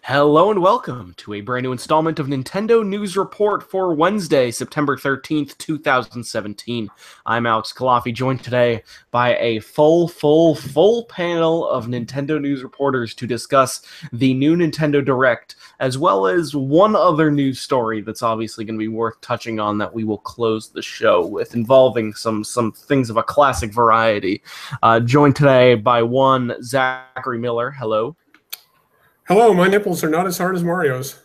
Hello and welcome to a brand new installment of Nintendo News Report for Wednesday, September 13th, 2017. I'm Alex Kalafi, joined today by a full panel of Nintendo News reporters to discuss the new Nintendo Direct, as well as one other news story that's obviously going to be worth touching on that we will close the show with, involving some things of a classic variety. Joined today by one Zachary Miller. Hello. Hello, my nipples are not as hard as Mario's.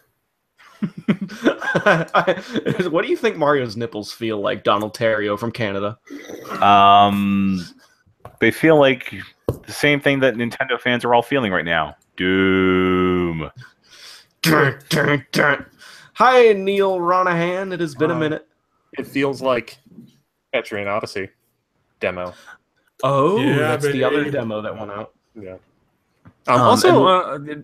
What do you think Mario's nipples feel like, Donald Terrio from Canada? They feel like the same thing that Nintendo fans are all feeling right now. Doom. Hi, Neil Ronahan. It has been a minute. It feels like Etrian Odyssey demo. Oh, yeah, that's the other demo that went out. Yeah. Also,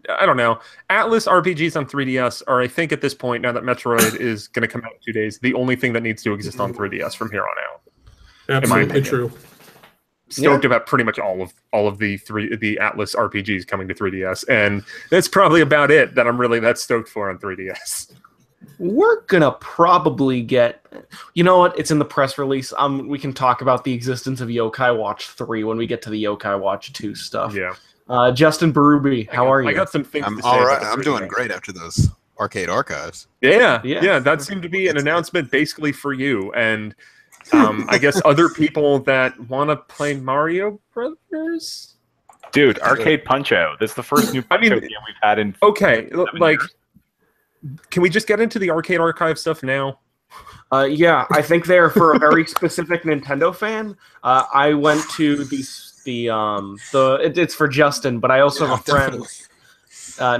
I don't know. Atlas RPGs on 3DS are, I think, at this point, now that Metroid is going to come out in 2 days, the only thing that needs to exist on 3DS from here on out. Absolutely true. Stoked about pretty much all of the Atlas RPGs coming to 3DS, and that's probably about it that I'm really that stoked for on 3DS. We're gonna probably get, you know what? It's in the press release. We can talk about the existence of Yokai Watch 3 when we get to the Yokai Watch 2 stuff. Yeah. Justin Baruby, how are you? I got some things to say. All right. I'm doing great after those arcade archives. Yeah. That seemed to be an announcement basically for you, and I guess other people that want to play Mario Brothers. Dude, Arcade Punch-Out! This is the first new Punch-Out game we've had in. Okay, like, years. Can we just get into the arcade archive stuff now? Yeah, I think they're for a very specific Nintendo fan. I went to it's for Justin, but I also have a friend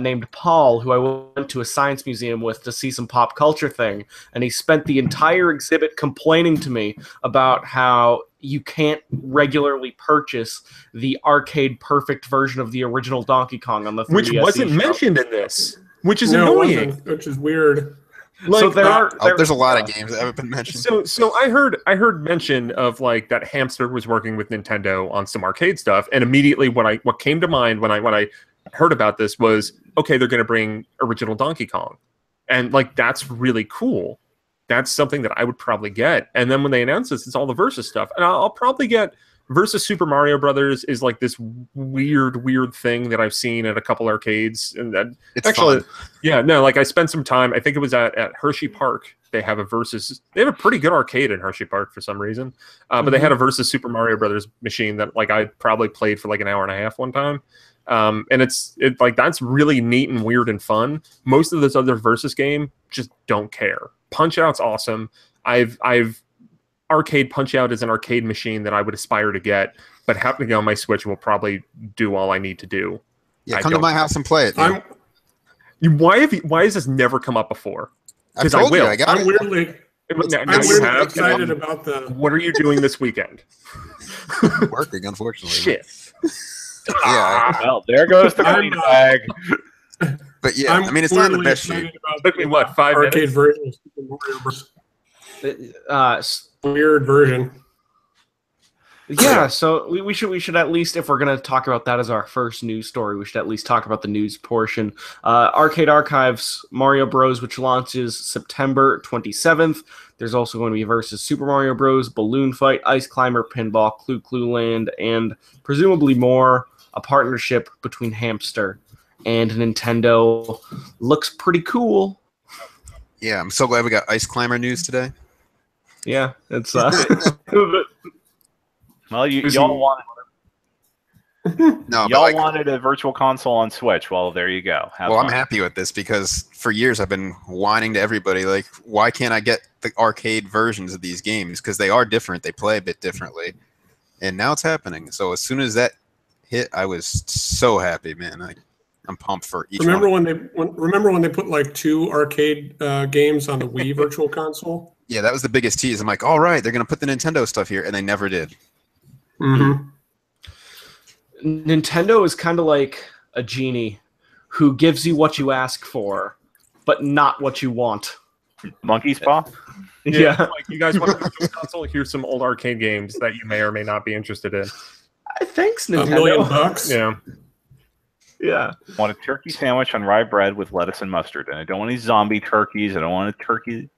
named Paul who I went to a science museum with to see some pop culture thing, and he spent the entire exhibit complaining to me about how you can't regularly purchase the arcade perfect version of the original Donkey Kong on the 3DS. Which wasn't mentioned in this, which is No, annoying. which is weird. Like, so there's a lot of games that haven't been mentioned. So I heard mention of like that Hamster was working with Nintendo on some arcade stuff, and immediately what came to mind when I heard about this was, okay, they're going to bring original Donkey Kong, and like that's really cool. That's something that I would probably get. And then when they announce this, it's all the Versus stuff, and I'll probably get Versus Super Mario Brothers is like this weird thing that I've seen at a couple arcades, and that It's actually fun. Yeah, no, like I spent some time, I think it was at Hershey Park. They have a Versus. They have a pretty good arcade in Hershey Park for some reason. But they had a Versus Super Mario Brothers machine that like I probably played for like an hour and a half one time. And it's like that's really neat and weird and fun. Most of this other Versus game just don't care. Punch-Out's awesome. I've Arcade Punch-Out is an arcade machine that I would aspire to get, but happening on my Switch will probably do all I need to do. Yeah, come to my house and play it. Why has this never come up before? I told you, I got I'm it. weirdly excited about the... What are you doing this weekend? Working, unfortunately. Shit. Yeah. Well, there goes the green bag. But yeah, I mean, it's not the best shape. Took me what, 5 arcade minutes? version of Super Mario Bros. Weird version. Yeah, so we should at least, if we're going to talk about that as our first news story, we should at least talk about the news portion. Arcade Archives Mario Bros, which launches September 27th. There's also going to be Versus Super Mario Bros, Balloon Fight, Ice Climber, Pinball, Clue Land, and presumably more. A partnership between Hamster and Nintendo. Looks pretty cool. Yeah, I'm so glad we got Ice Climber news today. Yeah, it's Well, y'all wanted a virtual console on Switch. Well, there you go. I'm happy with this because for years I've been whining to everybody, like, why can't I get the arcade versions of these games? Because they are different. They play a bit differently. And now it's happening. So as soon as that hit, I was so happy, man. I'm pumped for each Remember one. Remember when they put like 2 arcade games on the Wii Virtual Console? Yeah, that was the biggest tease. I'm like, all right, they're going to put the Nintendo stuff here, and they never did. Mm-hmm. Nintendo is kind of like a genie who gives you what you ask for, but not what you want. Monkey's Paw? Yeah. Like, you guys want a virtual console? Here's some old arcade games that you may or may not be interested in. Thanks, Nintendo. $1 million? Yeah. Yeah. I want a turkey sandwich on rye bread with lettuce and mustard, and I don't want any zombie turkeys. I don't want a turkey.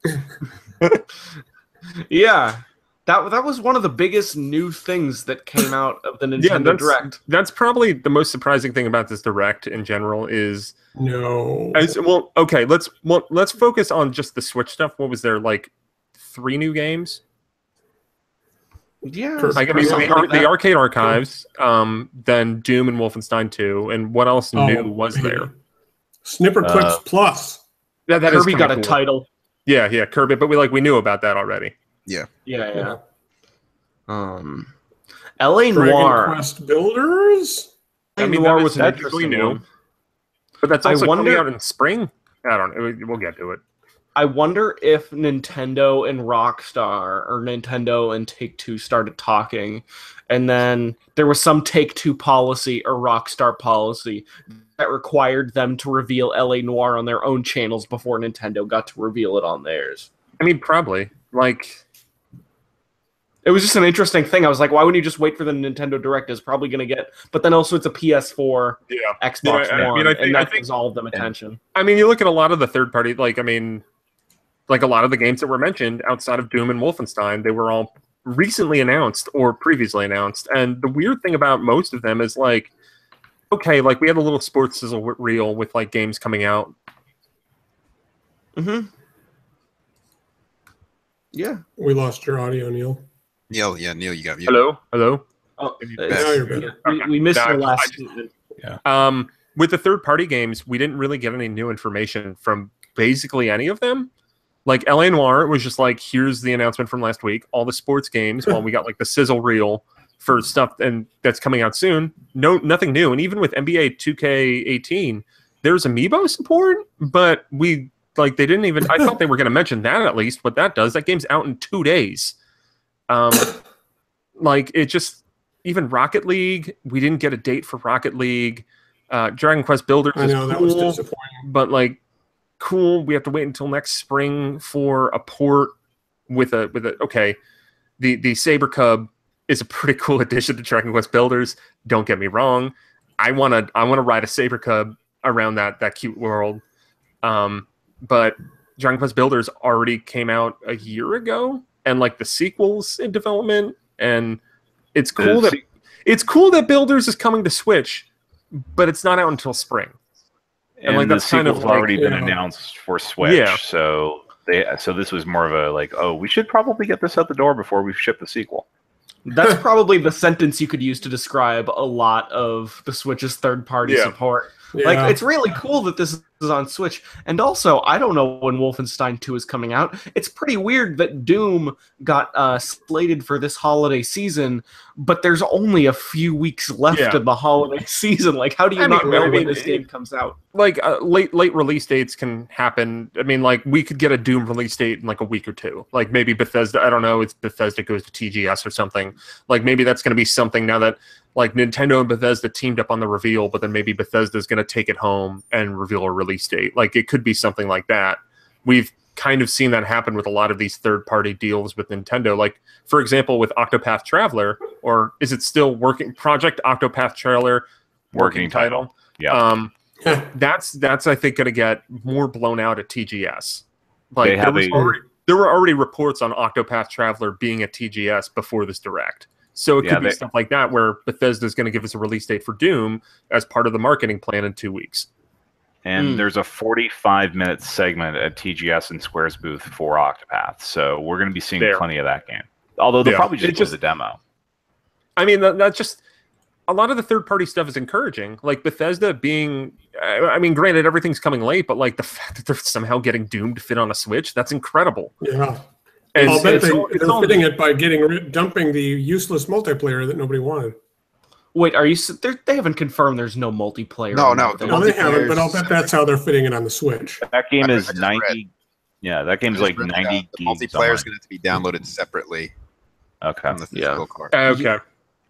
Yeah. That was one of the biggest new things that came out of the Nintendo Direct. That's probably the most surprising thing about this Direct in general is No. Okay, let's focus on just the Switch stuff. What was there, like 3 new games? Yeah. Like, I mean, the Arcade Archives, then Doom and Wolfenstein 2, and what else new was there? Snipper Clips Plus. That Kirby is got a cool. title. Yeah, Kirby, but we knew about that already. Yeah. Yeah. LA Dragon Noire. Quest Builders. I mean, Noire that was an that's interesting new. one. But that's I also coming wonder- out in spring. I don't know. We'll get to it. I wonder if Nintendo and Rockstar or Nintendo and Take-Two started talking, and then there was some Take-Two policy or Rockstar policy that required them to reveal LA Noire on their own channels before Nintendo got to reveal it on theirs. I mean, probably. Like, it was just an interesting thing. I was like, why wouldn't you just wait for the Nintendo Direct? It's probably going to get... But then also it's a PS4, Xbox One, and that gives all of them attention. I mean, you look at a lot of the third-party... Like a lot of the games that were mentioned outside of Doom and Wolfenstein, they were all recently announced or previously announced. And the weird thing about most of them is, like, okay, like we had a little sports sizzle reel with like games coming out. Mm-hmm. Yeah. We lost your audio, Neil. Neil, you got muted. Hello. Oh, Now you're better. we missed your last statement. With the third-party games, we didn't really get any new information from basically any of them. Like LA Noire was just like, here's the announcement from last week. All the sports games. Well, we got like the sizzle reel for stuff and that's coming out soon. Nothing new. And even with NBA 2K18, there's amiibo support, but they didn't even. I thought they were going to mention that at least. What that does, that game's out in 2 days. Like it just even Rocket League. We didn't get a date for Rocket League. Dragon Quest Builders. I know, is that cool, was disappointing. but like. Cool. We have to wait until next spring for a port with a okay. The Saber Cub is a pretty cool addition to Dragon Quest Builders. Don't get me wrong. I wanna ride a Saber Cub around that cute world. But Dragon Quest Builders already came out a year ago, and like the sequel's in development, and it's cool that Builders is coming to Switch, but it's not out until spring. And like that's kind of already been announced for Switch. Yeah. So this was more of a like, oh, we should probably get this out the door before we ship the sequel. That's probably the sentence you could use to describe a lot of the Switch's third-party support. Yeah. Like, it's really cool that this is on Switch. And also, I don't know when Wolfenstein 2 is coming out. It's pretty weird that Doom got slated for this holiday season, but there's only a few weeks left in the holiday season. Like, how do you not know when this game comes out? Like, late release dates can happen. I mean, like, we could get a Doom release date in, like, a week or two. Like, maybe Bethesda, I don't know, it's Bethesda goes to TGS or something. Like, maybe that's going to be something now that, like, Nintendo and Bethesda teamed up on the reveal, but then maybe Bethesda's going to take it home and reveal a release date. Like, it could be something like that. We've kind of seen that happen with a lot of these third-party deals with Nintendo. Like, for example, with Octopath Traveler, or is it still working? Project Octopath Traveler, working title. Yeah. That's I think going to get more blown out at TGS. Like, They there were already reports on Octopath Traveler being at TGS before this Direct. So it could be stuff like that where Bethesda is going to give us a release date for Doom as part of the marketing plan in 2 weeks. And there's a 45-minute segment at TGS and Square's booth for Octopath. So we're going to be seeing plenty of that game. Although they'll probably just play the demo. I mean, that's just... A lot of the third-party stuff is encouraging. Like, Bethesda being... I mean, granted, everything's coming late, but, like, the fact that they're somehow getting Doom to fit on a Switch, that's incredible. Yeah. I'll bet they're fitting it by dumping the useless multiplayer that nobody wanted. Wait, are you? They haven't confirmed there's no multiplayer. No, they haven't. But I'll bet that's how they're fitting it on the Switch. That game is 90. Yeah, that game's like 90. The multiplayer is going to have to be downloaded separately. Okay. From the physical card. Okay.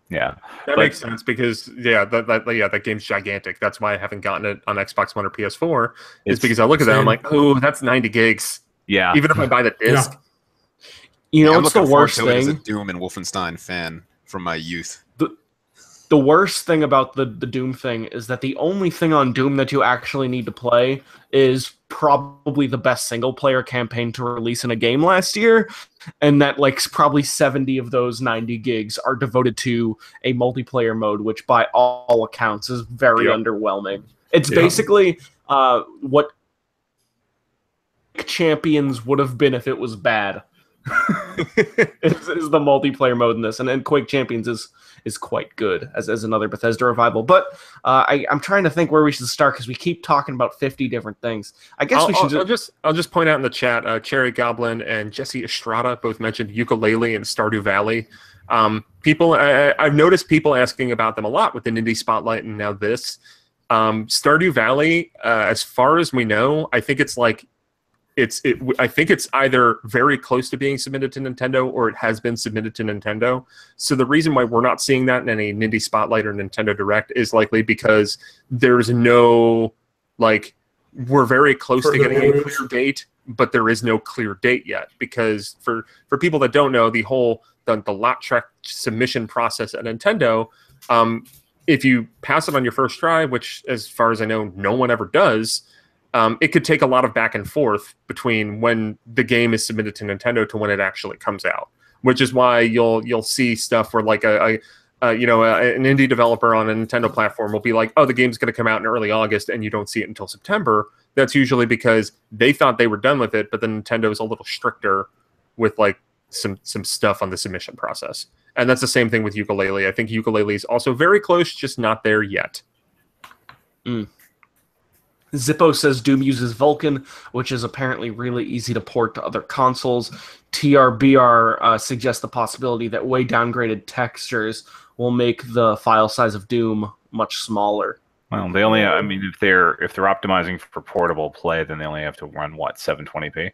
Yeah, that makes sense because that game's gigantic. That's why I haven't gotten it on Xbox One or PS4. Is because I look at that, I'm like, oh, that's 90 gigs. Yeah. Even if I buy the disc. Yeah. You know I'm what's the looking forward worst to it as a thing? Doom and Wolfenstein fan from my youth. the worst thing about the Doom thing is that the only thing on Doom that you actually need to play is probably the best single-player campaign to release in a game last year, and that like probably 70 of those 90 gigs are devoted to a multiplayer mode, which by all accounts is very underwhelming. It's basically what Champions would have been if it was bad. is the multiplayer mode in this, and then Quake Champions is quite good as another Bethesda revival. But I'm trying to think where we should start because we keep talking about 50 different things. I guess I'll just point out in the chat, Cherry Goblin and Jesse Estrada both mentioned Yooka-Laylee and Stardew Valley. I've noticed people asking about them a lot with the Indie Spotlight and now this. Stardew Valley, as far as we know, I think it's like I think it's either very close to being submitted to Nintendo or it has been submitted to Nintendo. So the reason why we're not seeing that in any Indie Spotlight or Nintendo Direct is likely because there's no, like, we're very close to getting a clear date, but there is no clear date yet. Because for people that don't know, the lot track submission process at Nintendo, if you pass it on your first try, which as far as I know, no one ever does, it could take a lot of back and forth between when the game is submitted to Nintendo to when it actually comes out, which is why you'll see stuff where like an indie developer on a Nintendo platform will be like, oh, the game's going to come out in early August, and you don't see it until September. That's usually because they thought they were done with it, but then Nintendo's a little stricter with like some stuff on the submission process. And that's the same thing with Yooka-Laylee. I think Yooka-Laylee is also very close, just not there yet. Zippo says Doom uses Vulkan, which is apparently really easy to port to other consoles. TRBR suggests the possibility that way downgraded textures will make the file size of Doom much smaller. Well, they only, I mean, if they're optimizing for portable play, then they only have to run what, 720p?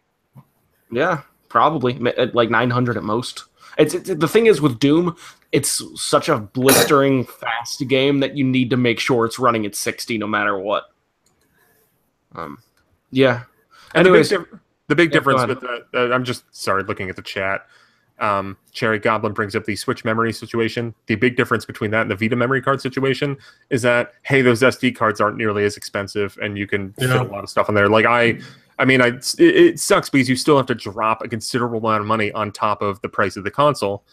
Yeah, probably like 900 at most. The thing is with Doom, it's such a blistering fast game that you need to make sure it's running at 60 no matter what. Yeah. Anyways, the big difference with I'm just looking at the chat. Cherry Goblin brings up the Switch memory situation. The big difference between that and the Vita memory card situation is that, hey, those SD cards aren't nearly as expensive, and you can fit a lot of stuff in there. Like it sucks because you still have to drop a considerable amount of money on top of the price of the console,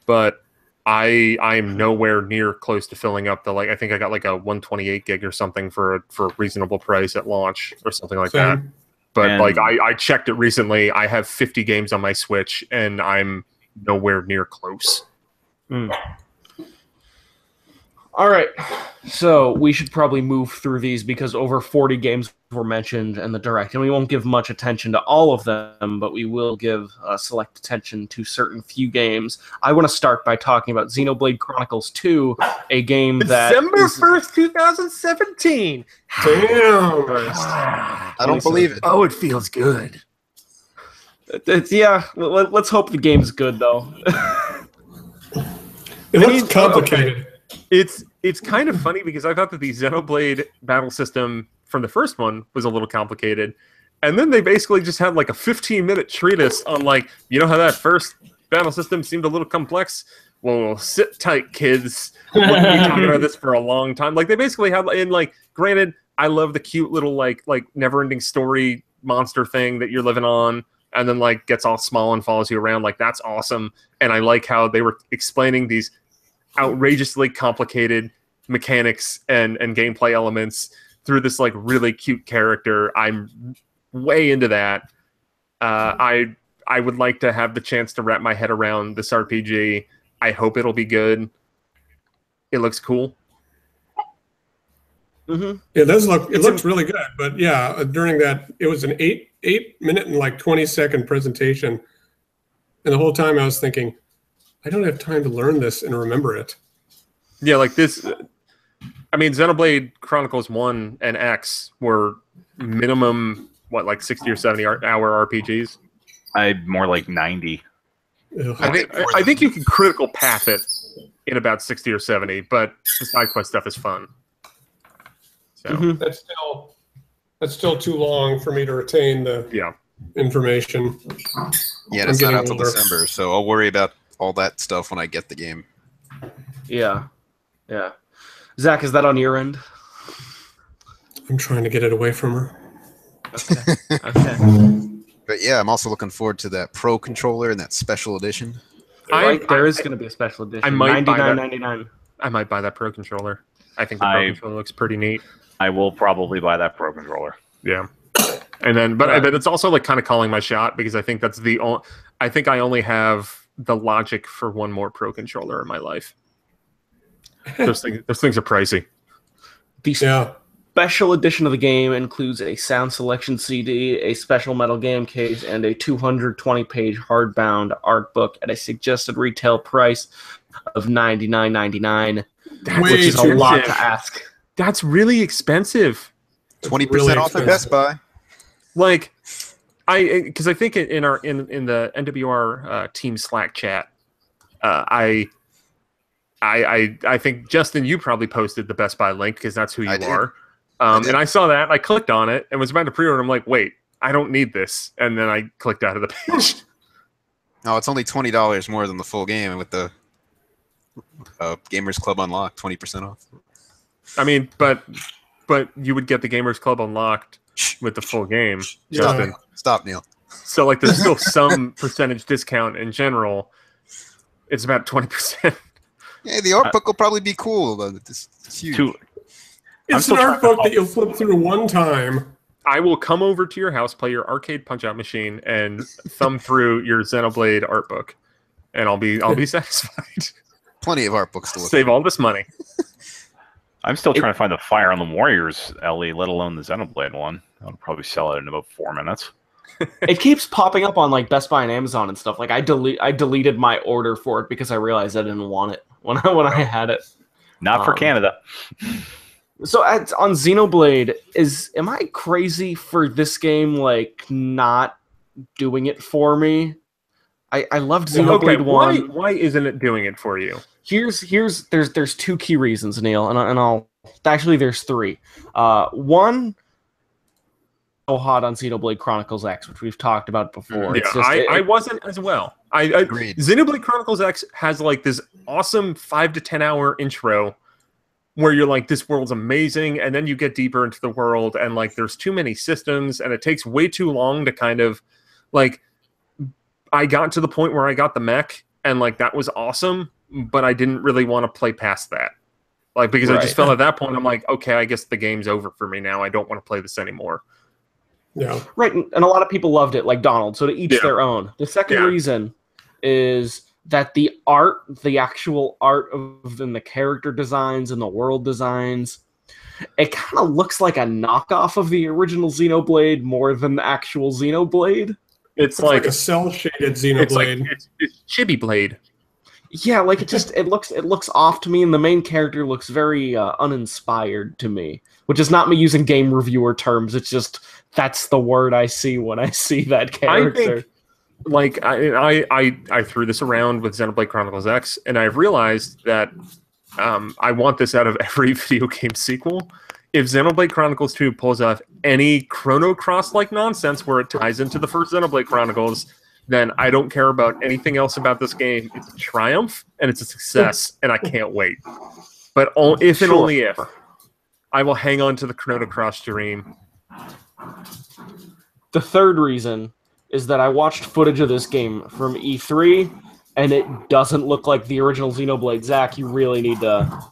but I am nowhere near close to filling up the, like, I think I got like a 128 gig or something for a reasonable price at launch or something like that. But like I checked it recently. I have 50 games on my Switch and I'm nowhere near close. All right, so we should probably move through these because over 40 games were mentioned in the Direct, and we won't give much attention to all of them, but we will give select attention to certain few games. I want to start by talking about Xenoblade Chronicles 2, a game that December 1st, 2017. Damn. I don't believe it. Oh, it feels good. Let's hope the game's good, though. It looks complicated. It's kind of funny because I thought that the Xenoblade battle system from the first one was a little complicated, and then they basically just had like a 15-minute treatise on, like, you know how that first battle system seemed a little complex? Well, sit tight, kids. We've been talking about this for a long time. Like, they basically had, and like, granted, I love the cute little like never-ending story monster thing that you're living on, and then like gets all small and follows you around. Like, that's awesome. And I like how they were explaining these outrageously complicated mechanics and gameplay elements through this like really cute character. I'm way into that. I would like to have the chance to wrap my head around this RPG. I hope it'll be good. It looks cool. Mm-hmm. It does look. It looks really good. But yeah, during that, it was an 8-minute and like 20-second presentation, and the whole time I was thinking, I don't have time to learn this and remember it. Yeah, like this. I mean, Xenoblade Chronicles 1 and X were minimum, like 60 or 70 hour RPGs? More like 90. I think you can critical path it in about 60 or 70, but the side quest stuff is fun. So that's still too long for me to retain the information. Yeah, it's not out till December, so I'll worry about all that stuff when I get the game. Yeah. Yeah. Zach, is that on your end? I'm trying to get it away from her. Okay. Okay. But yeah, I'm also looking forward to that Pro controller and that special edition. There is going to be a special edition. I might $99.99. I might buy that Pro controller. I think the Pro controller looks pretty neat. I will probably buy that Pro controller. Yeah. And then, but it's also like kind of calling my shot because I think that's the only. I think I only have the logic for one more Pro controller in my life. Those things are pricey. The special edition of the game includes a sound selection CD, a special metal game case, and a 220-page hardbound art book at a suggested retail price of $99.99, which is a lot to ask. That's really expensive. 20% off at Best Buy. Like, because I think in the NWR team Slack chat, I think Justin, you probably posted the Best Buy link because that's who you are. And I saw that, and I clicked on it, and was about to pre-order. I'm like, wait, I don't need this, and then I clicked out of the page. No, it's only $20 more than the full game with the Gamers Club Unlocked, 20% off. I mean, but you would get the Gamers Club Unlocked with the full game, Justin. Stop, Neil. So, like, there's still some percentage discount in general. It's about 20%. Yeah, the art book will probably be cool. It's huge. It's an art book that you'll flip through one time. I will come over to your house, play your arcade punch-out machine, and thumb through your Xenoblade art book, and I'll be satisfied. Plenty of art books to look Save all this money. I'm still trying to find the Fire Emblem Warriors LE, let alone the Xenoblade one. I'll probably sell it in about 4 minutes. It keeps popping up on like Best Buy and Amazon and stuff. Like I deleted my order for it because I realized I didn't want it when I had it. Not for Canada. So on Xenoblade, am I crazy for this game like not doing it for me? I loved Xenoblade 1. Why isn't it doing it for you? There's two key reasons, Neil, and I'll actually there's three. One, so hot on Xenoblade Chronicles X, which we've talked about before. Yeah, I wasn't as well. I agreed. Xenoblade Chronicles X has like this awesome 5 to 10 hour intro where you're like, this world's amazing, and then you get deeper into the world, and like there's too many systems, and it takes way too long to kind of like. I got to the point where I got the mech, and like that was awesome, but I didn't really want to play past that. Like because I just felt at that point, I'm like, okay, I guess the game's over for me now. I don't want to play this anymore. Yeah. Right, and a lot of people loved it, like Donald, so to each their own. The second reason is that the actual art of the character designs and the world designs, it kind of looks like a knockoff of the original Xenoblade more than the actual Xenoblade. It's like a cell-shaded Xenoblade. It's Chibi Blade. Yeah, like it looks off to me, and the main character looks very uninspired to me, which is not me using game reviewer terms. It's just that's the word I see when I see that character. I think, like I threw this around with Xenoblade Chronicles X, and I realized that I want this out of every video game sequel. If Xenoblade Chronicles 2 pulls off any Chrono Cross-like nonsense where it ties into the first Xenoblade Chronicles, then I don't care about anything else about this game. It's a triumph, and it's a success, and I can't wait. But if and only if, I will hang on to the Chrono Cross dream. The third reason is that I watched footage of this game from E3, and it doesn't look like the original Xenoblade. Zach, you really need to...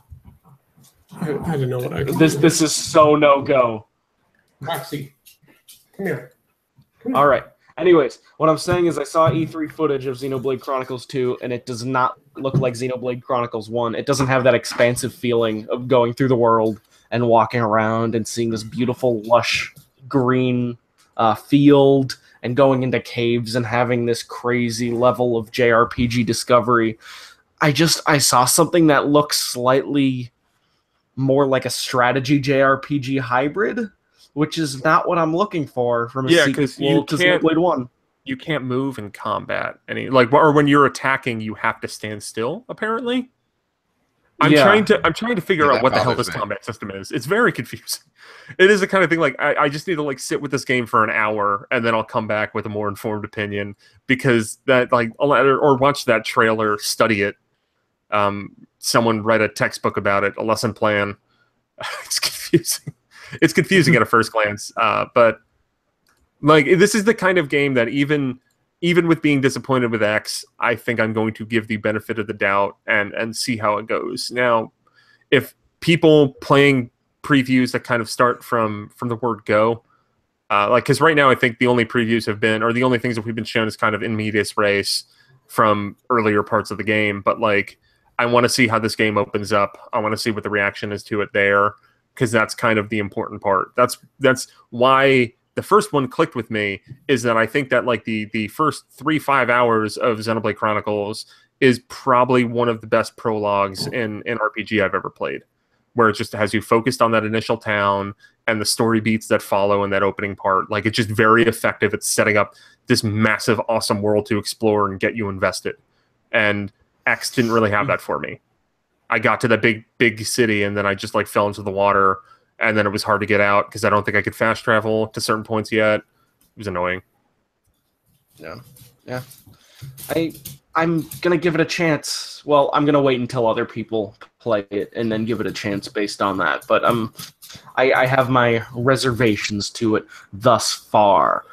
I didn't know what I could do. This is so no-go. Roxy, come here. All right. Anyways, what I'm saying is I saw E3 footage of Xenoblade Chronicles 2, and it does not look like Xenoblade Chronicles 1. It doesn't have that expansive feeling of going through the world and walking around and seeing this beautiful, lush, green field and going into caves and having this crazy level of JRPG discovery. I saw something that looks slightly more like a strategy JRPG hybrid, which is not what I'm looking for from a sequel to Xenoblade 1. You can't move in combat or when you're attacking, you have to stand still. Apparently, I'm trying to figure out what the hell this combat system is. It's very confusing. It is the kind of thing like I just need to like sit with this game for an hour and then I'll come back with a more informed opinion because that like or watch that trailer, study it. someone write a textbook about it, a lesson plan. It's confusing. It's confusing at a first glance, but like this is the kind of game that even with being disappointed with X, I think I'm going to give the benefit of the doubt and see how it goes. Now, if people playing previews that kind of start from the word go, like because right now I think the only previews have been, or the only things that we've been shown is kind of in medias res from earlier parts of the game, but like I want to see how this game opens up. I want to see what the reaction is to it there, because that's kind of the important part. That's why the first one clicked with me, is that I think that like the first 3-5 hours of Xenoblade Chronicles is probably one of the best prologues in RPG I've ever played, where it just has you focused on that initial town and the story beats that follow in that opening part. Like it's just very effective at setting up this massive, awesome world to explore and get you invested. And X didn't really have that for me. I got to that big city and then I just like fell into the water, and then it was hard to get out because I don't think I could fast travel to certain points yet. It was annoying. Yeah. I'm gonna give it a chance. Well, I'm gonna wait until other people play it and then give it a chance based on that. But I have my reservations to it thus far.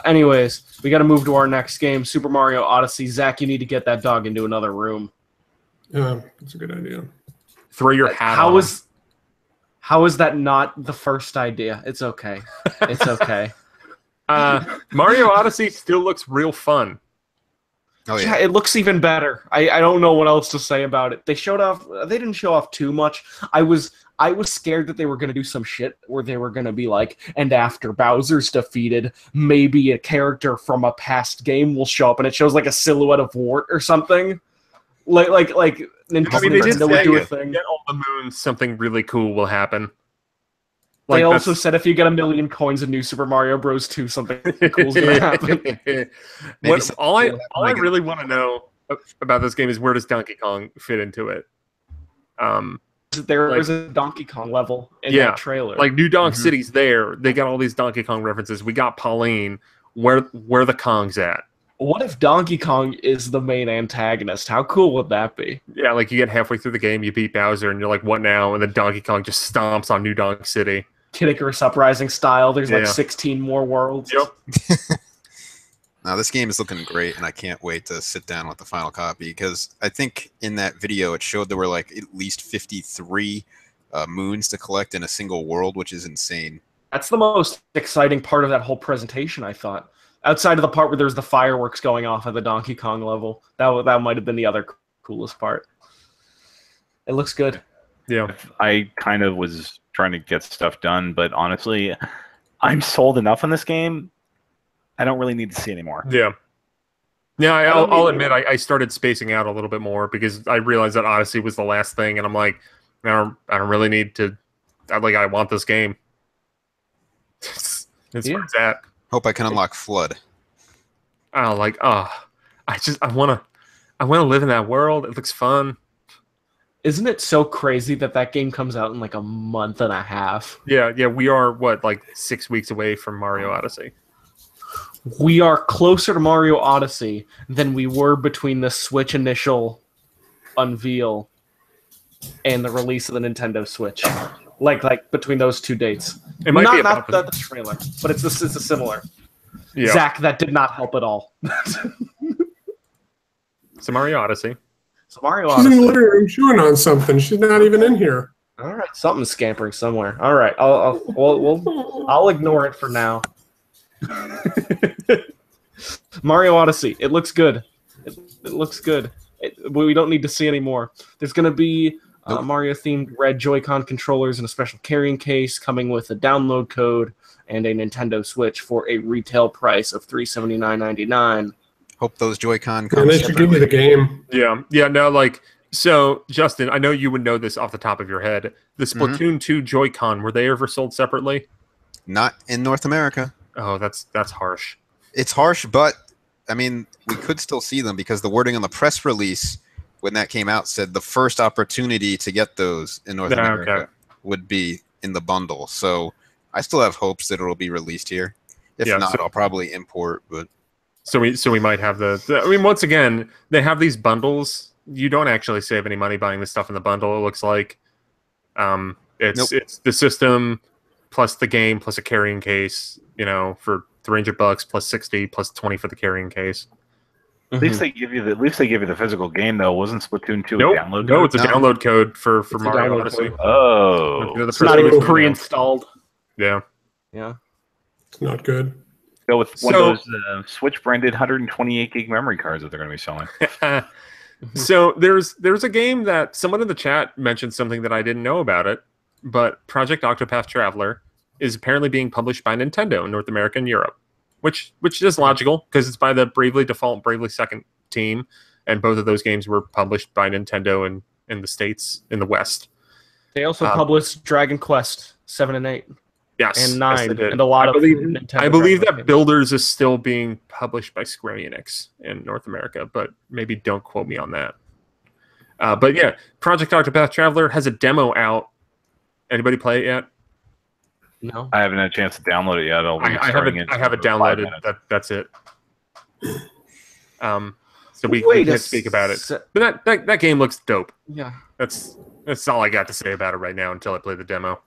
Anyways, we got to move to our next game, Super Mario Odyssey. Zach, you need to get that dog into another room. Yeah, that's a good idea. Throw your hat on. How is that not the first idea? It's okay. It's okay. Mario Odyssey still looks real fun. Oh Yeah, it looks even better. I don't know what else to say about it. They didn't show off too much. I was scared that they were going to do some shit where they were going to be like, and after Bowser's defeated, maybe a character from a past game will show up, and it shows like a silhouette of Wart or something. Like Nintendo would do a thing. Get all the moons, something really cool will happen. They also said if you get 1 million coins in New Super Mario Bros. 2, something cool's gonna happen. All I really want to know about this game is, where does Donkey Kong fit into it? There is a Donkey Kong level in that trailer. Like New Donk City's there. They got all these Donkey Kong references. We got Pauline. Where the Kong's at? What if Donkey Kong is the main antagonist? How cool would that be? Yeah, like you get halfway through the game, you beat Bowser, and you're like, what now? And then Donkey Kong just stomps on New Donk City. Kid Icarus Uprising style. There's like 16 more worlds. Yep. Now, this game is looking great, and I can't wait to sit down with the final copy, because I think in that video it showed there were like at least 53 moons to collect in a single world, which is insane. That's the most exciting part of that whole presentation, I thought. Outside of the part where there's the fireworks going off at the Donkey Kong level. That might have been the other coolest part. It looks good. Yeah. I kind of was trying to get stuff done, but honestly, I'm sold enough on this game. I don't really need to see anymore. Yeah. Yeah, I'll admit I started spacing out a little bit more because I realized that Odyssey was the last thing, and I'm like, I don't really need to. I want this game. It's where it's at. Hope I can unlock Flood. I want to live in that world. It looks fun. Isn't it so crazy that game comes out in like a month and a half? Yeah, we are like 6 weeks away from Mario Odyssey. We are closer to Mario Odyssey than we were between the Switch initial unveil and the release of the Nintendo Switch. Like between those two dates. It might be not the trailer, but it's a similar. Yeah. Zach, that did not help at all. So Mario Odyssey. She's in the living room chewing on something. She's not even in here. All right, something's scampering somewhere. All right, I'll ignore it for now. Mario Odyssey. It looks good. It looks good. We don't need to see any more. There's going to be Mario-themed red Joy-Con controllers and a special carrying case coming with a download code and a Nintendo Switch for a retail price of $379.99. Hope those Joy-Con come. And they should give you the game. Yeah. No, so Justin, I know you would know this off the top of your head. The Splatoon 2 Joy-Con, were they ever sold separately? Not in North America. Oh, that's harsh. It's harsh, but I mean, we could still see them because the wording on the press release when that came out said the first opportunity to get those in North America would be in the bundle. So I still have hopes that it'll be released here. If not, I'll probably import. But so we might have I mean, once again, they have these bundles you don't actually save any money buying this stuff in the bundle. It looks like it's the system plus the game plus a carrying case, for $300 plus 60 plus 20 for the carrying case. At least they give you the physical game though. Wasn't Splatoon 2 a download code? No, it's a download code for Mario Odyssey. Oh, it's not even pre-installed. Yeah. It's not good. Go with one of those Switch branded 128 gig memory cards that they're going to be selling. So there's a game that someone in the chat mentioned something that I didn't know about it, but Project Octopath Traveler is apparently being published by Nintendo in North America and Europe, which is logical because it's by the Bravely Default and Bravely Second team, and both of those games were published by Nintendo in the States, in the West. They also published Dragon Quest 7 and 8. Yes, and 9, yes, and a lot of Nintendo. I believe that Builders is still being published by Square Enix in North America, but maybe don't quote me on that. But yeah, Project Octopath Traveler has a demo out. Anybody play it yet? No, I haven't had a chance to download it yet. I have it downloaded. That's it. So we can't speak about it. But that game looks dope. Yeah, that's all I got to say about it right now until I play the demo.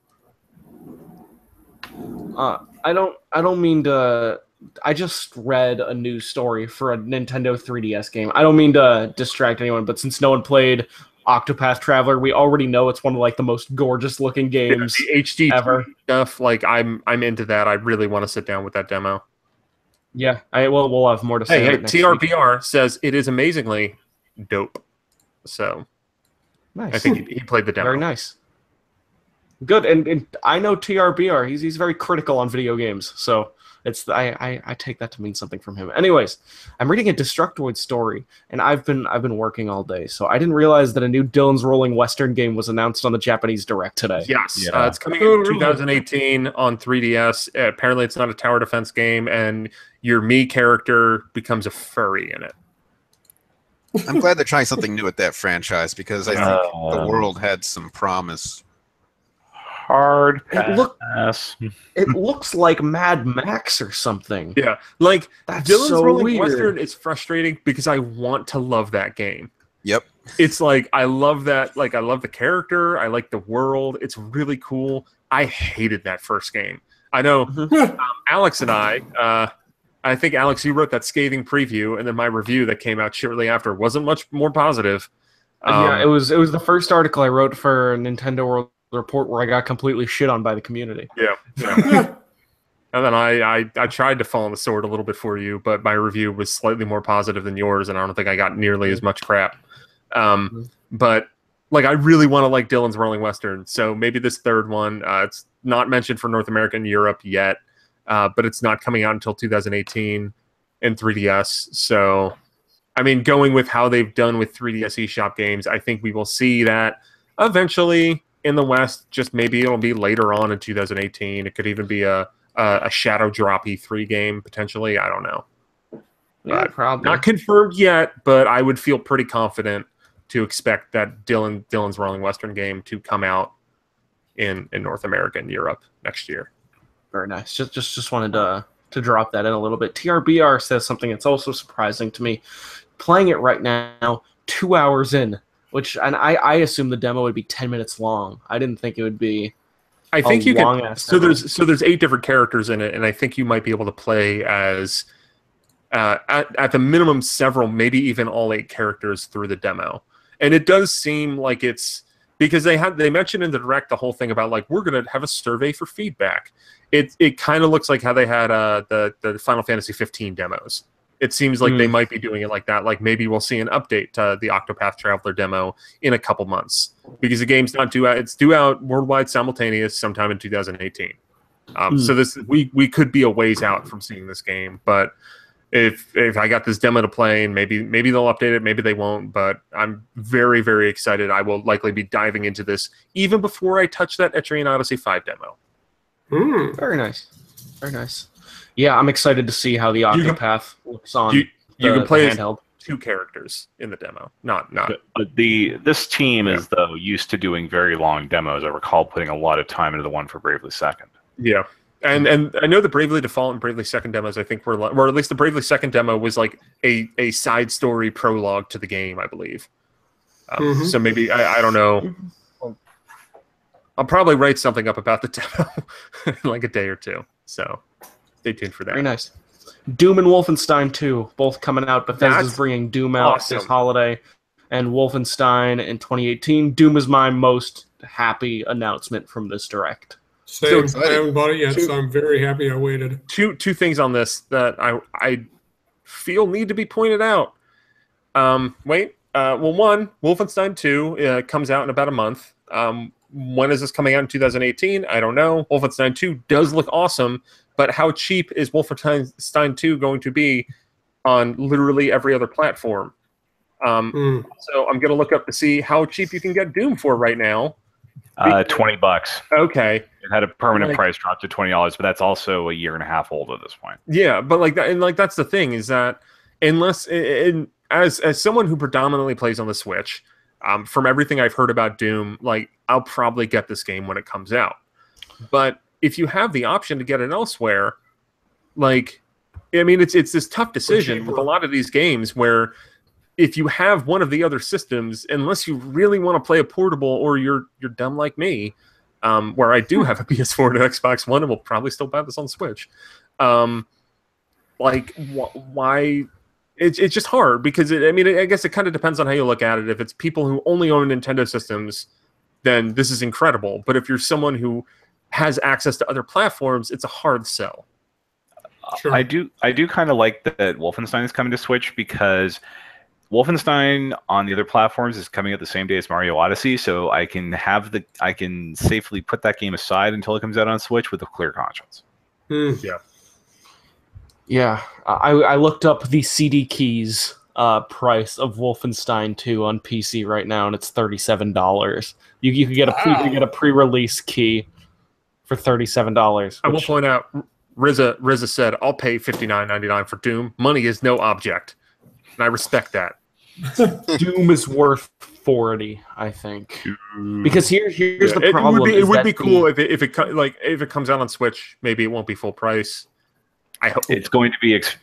I don't mean to. I just read a news story for a Nintendo 3DS game. I don't mean to distract anyone, but since no one played Octopath Traveler, we already know it's one of the most gorgeous looking games the HD ever. Stuff I'm into that. I really want to sit down with that demo. Yeah, we'll have more to say. Hey, TRPR says it is amazingly dope. So nice. I think he played the demo. Very nice. Good, and I know TRBR. He's very critical on video games, so I take that to mean something from him. Anyways, I'm reading a Destructoid story, and I've been working all day, so I didn't realize that a new Dylan's Rolling Western game was announced on the Japanese Direct today. Yes, it's coming in 2018 on 3DS. Apparently, it's not a tower defense game, and your Mii character becomes a furry in it. I'm glad they're trying something new with that franchise because I think the world had some promise. Hard pass. It looks like Mad Max or something. Yeah, like that's Dylan's so Rolling weird. Western is frustrating because I want to love that game. Yep. It's like I love that. Like I love the character. I like the world. It's really cool. I hated that first game. I know Alex and I think Alex, you wrote that scathing preview, and then my review that came out shortly after wasn't much more positive. Yeah, it was the first article I wrote for Nintendo World Report where I got completely shit on by the community. Yeah. And then I tried to fall on the sword a little bit for you, but my review was slightly more positive than yours, and I don't think I got nearly as much crap. But I really want to like Dylan's Rolling Western, so maybe this third one. It's not mentioned for North America and Europe yet, but it's not coming out until 2018 in 3DS. So, I mean, going with how they've done with 3DS eShop games, I think we will see that eventually in the West. Just maybe it'll be later on in 2018. It could even be a Shadow Drop E3 game potentially. I don't know. Yeah, probably not confirmed yet, but I would feel pretty confident to expect that Dylan's Rolling Western game to come out in North America and Europe next year. Very nice. Just wanted to drop that in a little bit. TRBR says something that's also surprising to me. Playing it right now, 2 hours in. And I assume the demo would be 10 minutes long. I didn't think it would be. I think you can. So there's 8 different characters in it, and I think you might be able to play as at the minimum several, maybe even all 8 characters through the demo. And it does seem like it's because they mentioned in the Direct the whole thing about we're gonna have a survey for feedback. It kind of looks like how they had the Final Fantasy 15 demos. It seems like they might be doing it like that. Like maybe we'll see an update to the Octopath Traveler demo in a couple months because the game's not due out. It's due out worldwide simultaneous sometime in 2018. So we could be a ways out from seeing this game. But if I got this demo to play, and maybe they'll update it, maybe they won't. But I'm very, very excited. I will likely be diving into this even before I touch that Etrian Odyssey 5 demo. Very nice. Very nice. Yeah, I'm excited to see how the Octopath looks on. You can play handheld. 2 characters in the demo. Not. This team is though used to doing very long demos. I recall putting a lot of time into the one for Bravely Second. Yeah, and I know the Bravely Default and Bravely Second demos. I think were, or at least the Bravely Second demo was like a side story prologue to the game, I believe. So maybe I don't know. I'll probably write something up about the demo in like a day or two. So stay tuned for that. Very nice. Doom and Wolfenstein 2, both coming out. Bethesda's bringing Doom out this holiday, and Wolfenstein in 2018. Doom is my most happy announcement from this direct. Same. I haven't bought it yet, so I'm very happy I waited. Two things on this that I feel need to be pointed out. One, Wolfenstein 2 comes out in about a month. When is this coming out in 2018? I don't know. Wolfenstein 2 does look awesome, but how cheap is Wolfenstein 2 going to be on literally every other platform? So I'm going to look up to see how cheap you can get Doom for right now. $20. Okay. It had a permanent price drop to $20, but that's also a year and a half old at this point. Yeah, but like that, and like that's the thing is that unless as someone who predominantly plays on the Switch, from everything I've heard about Doom, like I'll probably get this game when it comes out. But if you have the option to get it elsewhere, like I mean, it's this tough decision with a lot of these games where if you have one of the other systems, unless you really want to play a portable or you're dumb like me, where I do have a PS4 and an Xbox One and will probably still buy this on Switch. Why? It's just hard because I guess it kind of depends on how you look at it. If it's people who only own Nintendo systems, then this is incredible. But if you're someone who has access to other platforms, it's a hard sell. Sure. I do kind of like that Wolfenstein is coming to Switch because Wolfenstein on the other platforms is coming out the same day as Mario Odyssey, so I can safely put that game aside until it comes out on Switch with a clear conscience. Yeah. I looked up the CD keys price of Wolfenstein 2 on PC right now, and it's $37. You can get a pre-release key for $37. I will point out, RZA said, "I'll pay $59.99 for Doom. Money is no object," and I respect that. Doom is worth $40, I think. Because here's the problem. It would be cool if it comes out on Switch. Maybe it won't be full price. I hope it's going to be. It's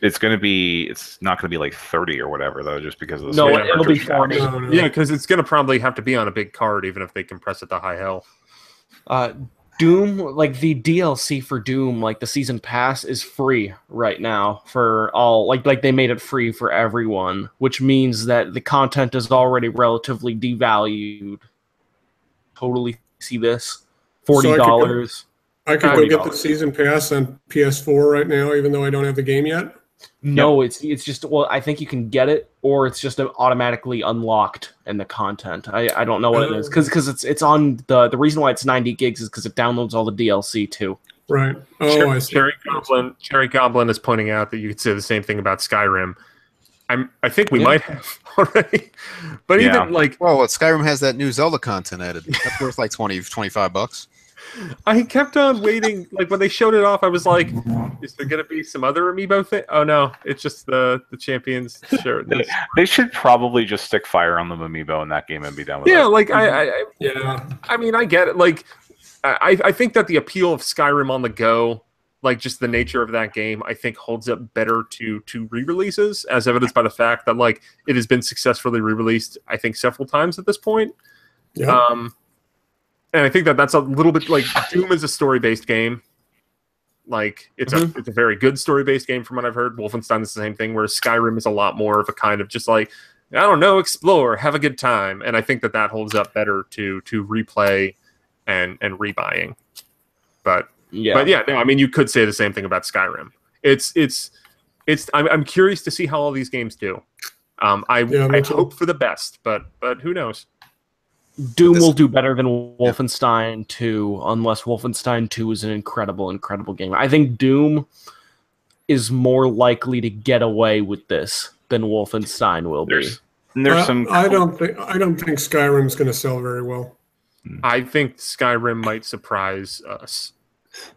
not going to be like 30 or whatever though, just because of the no, it'll be 40. Yeah, because it's going to probably have to be on a big card, even if they compress it to high hell. Doom, like the DLC for Doom, like the season pass is free right now for all. Like they made it free for everyone, which means that the content is already relatively devalued. Totally see this. $40. So I could go get the season pass on PS4 right now, even though I don't have the game yet. No, it's just I think you can get it, or it's just automatically unlocked in the content. I don't know what it is because it's on the reason why it's 90 gigs is because it downloads all the DLC too. Right. Oh, I see. Cherry Goblin is pointing out that you could say the same thing about Skyrim. I think we might have already, but even like Skyrim has that new Zelda content added. That's worth like $25. I kept on waiting. Like when they showed it off, I was like, "Is there going to be some other amiibo thing?" Oh no, it's just the champions shirt. They should probably just stick fire on the amiibo in that game and be done with it. Yeah, like I mean, I get it. Like I think that the appeal of Skyrim on the go, like just the nature of that game, I think holds up better to re-releases, as evidenced by the fact that like it has been successfully re-released, I think, several times at this point. Yeah. And I think that's a little bit like Doom is a story-based game. Like it's a very good story-based game from what I've heard. Wolfenstein is the same thing, whereas Skyrim is a lot more of a kind of just like, I don't know, explore, have a good time. And I think that holds up better to replay and rebuying. But no, I mean you could say the same thing about Skyrim. I'm curious to see how all these games do. I hope for the best, but who knows? Doom will do better than Wolfenstein 2, unless Wolfenstein 2 is an incredible, incredible game. I think Doom is more likely to get away with this than Wolfenstein will be. I don't think Skyrim's going to sell very well. I think Skyrim might surprise us.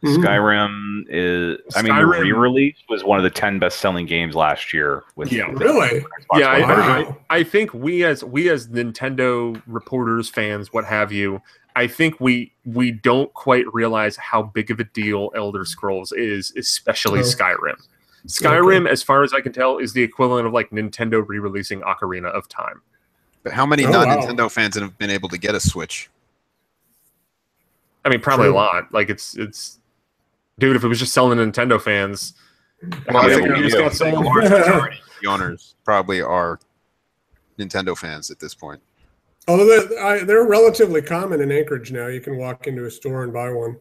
Skyrim is. I mean, the re-release was one of the 10 best-selling games last year. Really? Yeah, I think we as Nintendo reporters, fans, what have you, I think we don't quite realize how big of a deal Elder Scrolls is, especially Skyrim. Skyrim, as far as I can tell, is the equivalent of like Nintendo re-releasing Ocarina of Time. But how many non-Nintendo fans have been able to get a Switch? I mean, probably a lot. Like it's, dude. If it was just selling to Nintendo fans, Well, how I many think years got sold? a large majority of the owners probably are Nintendo fans at this point. Although they're relatively common in Anchorage now. You can walk into a store and buy one.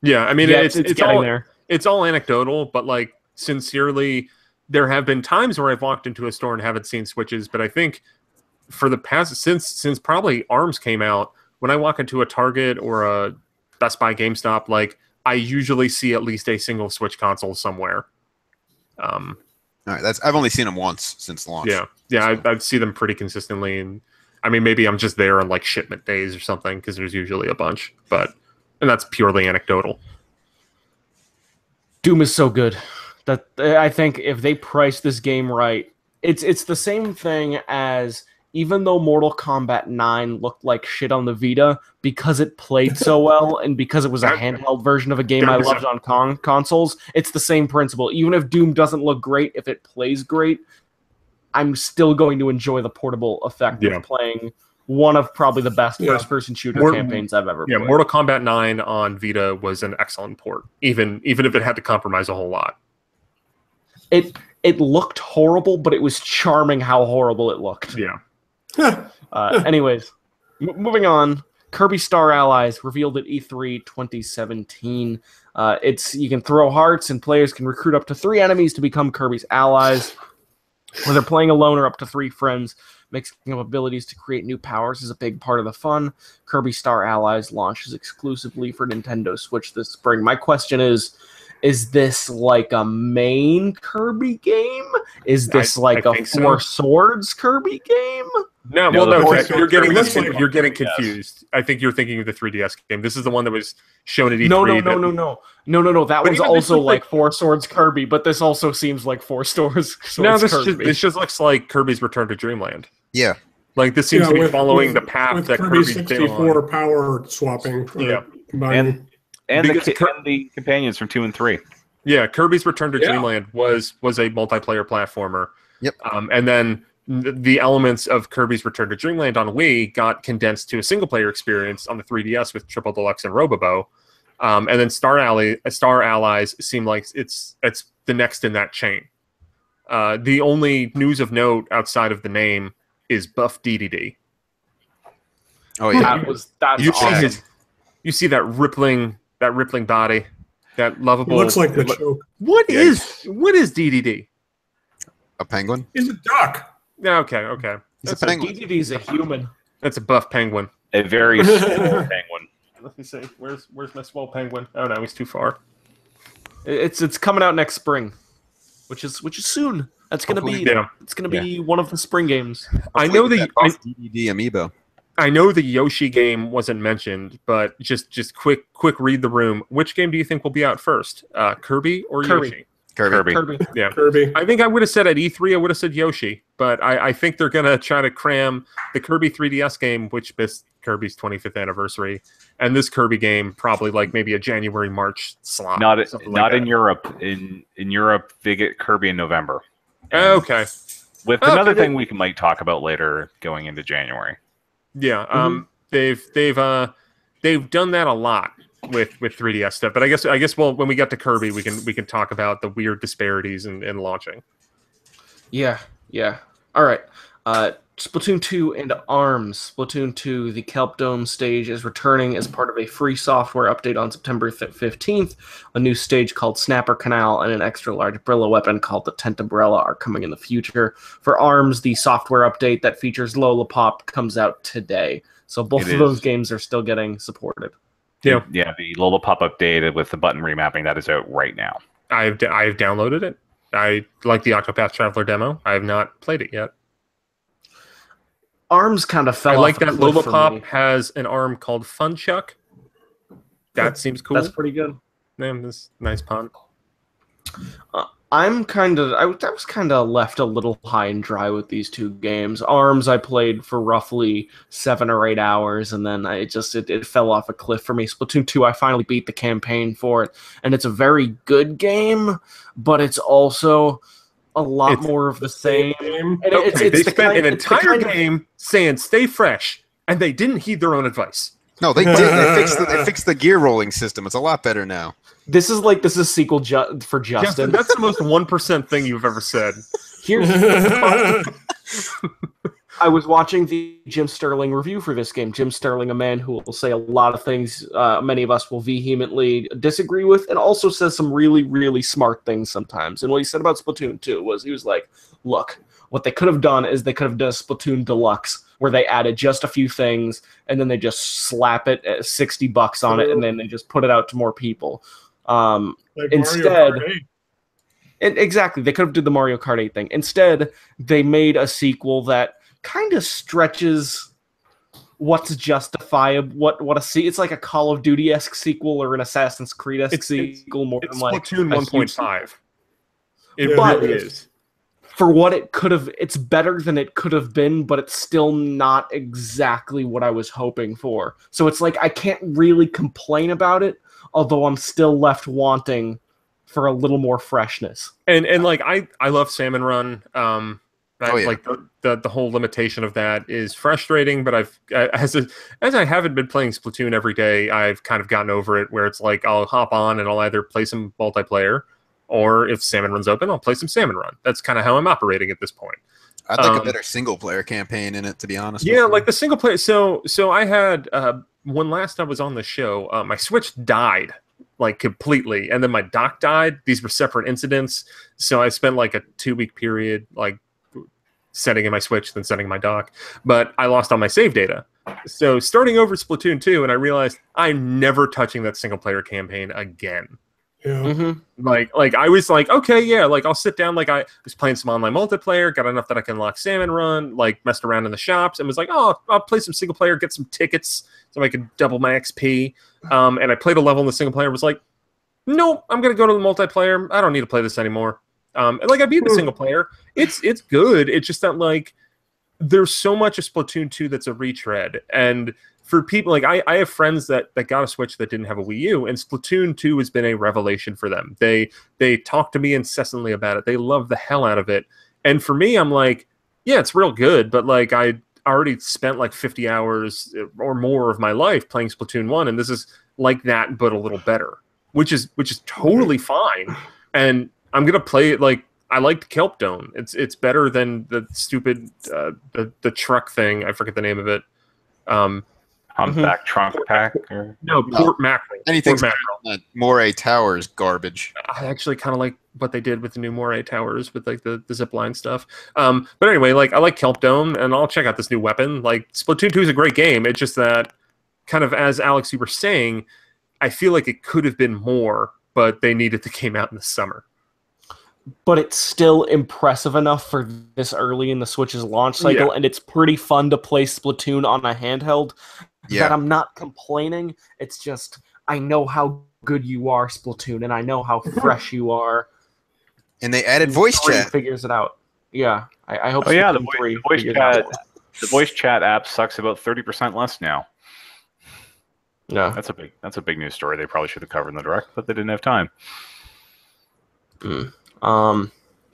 Yeah, I mean, Yeah, it's getting all there. It's all anecdotal, but like sincerely, there have been times where I've walked into a store and haven't seen Switches. But I think for the past since probably ARMS came out, when I walk into a Target or a Best Buy, GameStop, like I usually see at least a single Switch console somewhere. All right, I've only seen them once since launch. Yeah, I see them pretty consistently, and I mean maybe I'm just there on like shipment days or something because there's usually a bunch, and that's purely anecdotal. Doom is so good that I think if they price this game right, it's the same thing as, even though Mortal Kombat 9 looked like shit on the Vita, because it played so well and because it was a handheld version of a game I loved on consoles, it's the same principle. Even if Doom doesn't look great, if it plays great, I'm still going to enjoy the portable effect of playing one of probably the best first-person shooter campaigns I've ever played. Mortal Kombat 9 on Vita was an excellent port, even if it had to compromise a whole lot. It looked horrible, but it was charming how horrible it looked. Yeah. Anyways, moving on. Kirby Star Allies revealed at E3 2017. You can throw hearts, and players can recruit up to 3 enemies to become Kirby's allies. Whether playing alone or up to 3 friends, mixing up abilities to create new powers is a big part of the fun. Kirby Star Allies launches exclusively for Nintendo Switch this spring. My question is this like a main Kirby game? Is this like a Four Swords Kirby game? No, you're getting confused. I think you're thinking of the 3DS game. This is the one that was shown at E3. No. That was also like Four Swords Kirby, but this also seems like Four Swords Kirby. This just looks like Kirby's Return to Dreamland. Yeah. Like this seems to be following the path that Kirby's Kirby's 64 power swapping. And the companions from 2 and 3. Yeah, Kirby's Return to Dreamland was a multiplayer platformer. Yep. And then the elements of Kirby's Return to Dreamland on Wii got condensed to a single-player experience on the 3DS with Triple Deluxe and Robobo. And then Star Allies seem like it's the next in that chain. The only news of note outside of the name is Buff DDD. Oh yeah, that's awesome. You see that rippling body, that lovable. It looks like the choke. What is DDD? A penguin? He's a duck. Yeah, okay. He's a penguin. DDD's a human. That's a buff penguin. A very small penguin. Let me see. Where's my small penguin? Oh no, he's too far. It's coming out next spring, which is soon. That's gonna be one of the spring games. I know the DDD amiibo. I know the Yoshi game wasn't mentioned, but just quick read the room. Which game do you think will be out first? Kirby or Yoshi? Kirby. Yeah. Kirby. I think I would have said at E3, I would have said Yoshi, but I think they're going to try to cram the Kirby 3DS game, which missed Kirby's 25th anniversary, and this Kirby game probably like maybe a January, March slot. Not in Europe. In Europe, they get Kirby in November. Okay. With another thing we might talk about later going into January. Yeah. They've done that a lot with 3DS stuff, but I guess well, when we get to Kirby, we can talk about the weird disparities in launching. Yeah. All right. Splatoon 2 and ARMS. Splatoon 2, the Kelp Dome stage is returning as part of a free software update on September 15th. A new stage called Snapper Canal and an extra large Brillo weapon called the Tentambrella are coming in the future. For ARMS, the software update that features Lola Pop comes out today. So both of those games are still getting supported. Yeah, the Lola Pop update with the button remapping, that is out right now. I've downloaded it. I like the Octopath Traveler demo. I have not played it yet. ARMS kind of fell off. I like that Lola Pop has an arm called Fun Chuck. That seems cool. That's pretty good. Man, this nice pun. I was kind of left a little high and dry with these two games. ARMS I played for roughly 7 or 8 hours, and then it fell off a cliff for me. Splatoon 2, I finally beat the campaign for it, and it's a very good game, but it's also a lot more of the same. Game. And They spent an entire game saying "stay fresh," and they didn't heed their own advice. No, they did. They fixed the gear rolling system. It's a lot better now. This is sequel for Justin. That's the most 1% thing you've ever said. Here's I was watching the Jim Sterling review for this game. Jim Sterling, a man who will say a lot of things many of us will vehemently disagree with, and also says some really, really smart things sometimes. And what he said about Splatoon 2 was, he was like, look, what they could have done is they could have done a Splatoon Deluxe, where they added just a few things, and then they just slap it at $60 on it, and then they just put it out to more people. Instead... Exactly, they could have did the Mario Kart 8 thing. Instead, they made a sequel that kind of stretches what's justifiable. It's like a Call of Duty-esque sequel or an Assassin's Creed-esque sequel, more than like Splatoon 1.5. It really is. For what it could have, it's better than it could have been, but it's still not exactly what I was hoping for. So it's like I can't really complain about it, although I'm still left wanting for a little more freshness. And like I love Salmon Run. Like the whole limitation of that is frustrating, but as I haven't been playing Splatoon every day, I've kind of gotten over it, where it's like I'll hop on and I'll either play some multiplayer, or if Salmon Run's open, I'll play some Salmon Run. That's kind of how I'm operating at this point. I'd like a better single player campaign in it, to be honest. Yeah, like the single player. So I had when last I was on the show, my Switch died like completely, and then my dock died. These were separate incidents, so I spent like a 2-week period like setting in my Switch, then setting my dock, but I lost all my save data. So starting over Splatoon 2, and I realized I'm never touching that single player campaign again. Yeah. Mm-hmm. Like I was like, okay, yeah, like I'll sit down. Like I was playing some online multiplayer, got enough that I can unlock Salmon Run, like messed around in the shops, and was like, oh, I'll play some single player, get some tickets so I could double my XP. And I played a level in the single player, was like, nope, I'm gonna go to the multiplayer. I don't need to play this anymore. And like I beat the single player. It's good. It's just that like there's so much of Splatoon 2 that's a retread. And for people like I have friends that got a Switch that didn't have a Wii U, and Splatoon 2 has been a revelation for them. They talk to me incessantly about it. They love the hell out of it. And for me, I'm like, yeah, it's real good, but like I already spent like 50 hours or more of my life playing Splatoon 1, and this is like that but a little better, which is totally fine. And I'm gonna play it. Like I liked Kelp Dome. It's better than the stupid the truck thing. I forget the name of it. Humpback trunk pack? Or... No, Port Mackerel. Anything Mackerel. Towers garbage. I actually kind of like what they did with the new Moray Towers with like the zipline stuff. But anyway, like I like Kelp Dome, and I'll check out this new weapon. Like Splatoon 2 is a great game. It's just that kind of, as Alex, you were saying, I feel like it could have been more, but they needed to come out in the summer. But it's still impressive enough for this early in the Switch's launch cycle, and it's pretty fun to play Splatoon on a handheld. That I'm not complaining. It's just I know how good you are, Splatoon, and I know how fresh you are. And they added voice chat. Figures it out. Yeah, I hope. Oh yeah, the voice chat. The voice chat app sucks about 30% less now. Yeah, that's a big news story. They probably should have covered in the direct, but they didn't have time.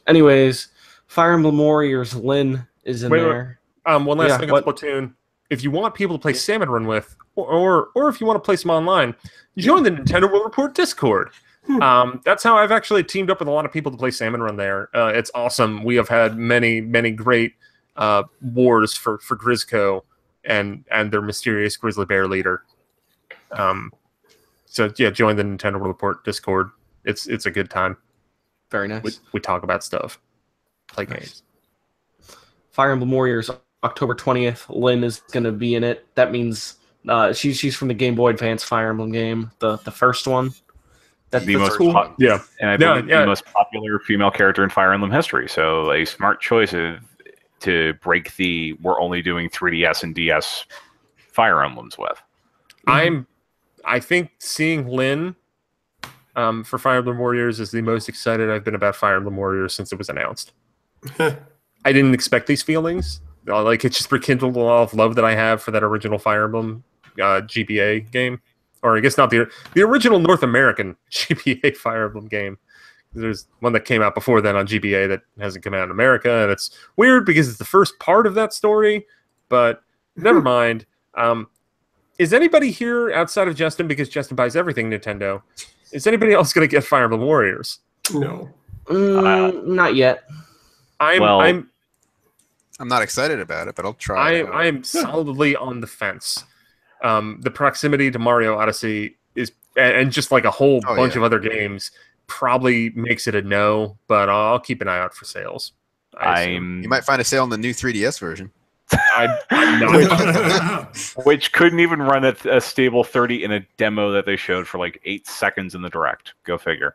Anyways, Fire Emblem Warriors Lyn is in there. One last thing on Splatoon. If you want people to play Salmon Run with, or if you want to play some online, join the Nintendo World Report Discord. That's how I've actually teamed up with a lot of people to play Salmon Run there. It's awesome. We have had many great wars for Grizzco and their mysterious grizzly bear leader. So yeah, join the Nintendo World Report Discord. It's a good time. Very nice. We talk about stuff, play games. Fire Emblem Warriors, October 20th. Lyn is going to be in it. That means she's from the Game Boy Advance Fire Emblem game, the first one. That's most cool. And I believe the most popular female character in Fire Emblem history. So a smart choice to break the we're only doing 3DS and DS Fire Emblems with. I think seeing Lyn for Fire Emblem Warriors is the most excited I've been about Fire Emblem Warriors since it was announced. I didn't expect these feelings. Like it just rekindled a lot of love that I have for that original Fire Emblem GBA game, or I guess not the original North American GBA Fire Emblem game. there's one that came out before then on GBA that hasn't come out in America, and it's weird because it's the first part of that story. But never mind. Is anybody here outside of Justin, because Justin buys everything Nintendo? Is anybody else going to get Fire Emblem Warriors? No. Not yet. I'm not excited about it, but I'll try. I am solidly on the fence. The proximity to Mario Odyssey is, and just like a whole bunch of other games, probably makes it a no. But I'll keep an eye out for sales. You might find a sale on the new 3DS version. Which couldn't even run at a stable 30 in a demo that they showed for like 8 seconds in the direct. Go figure.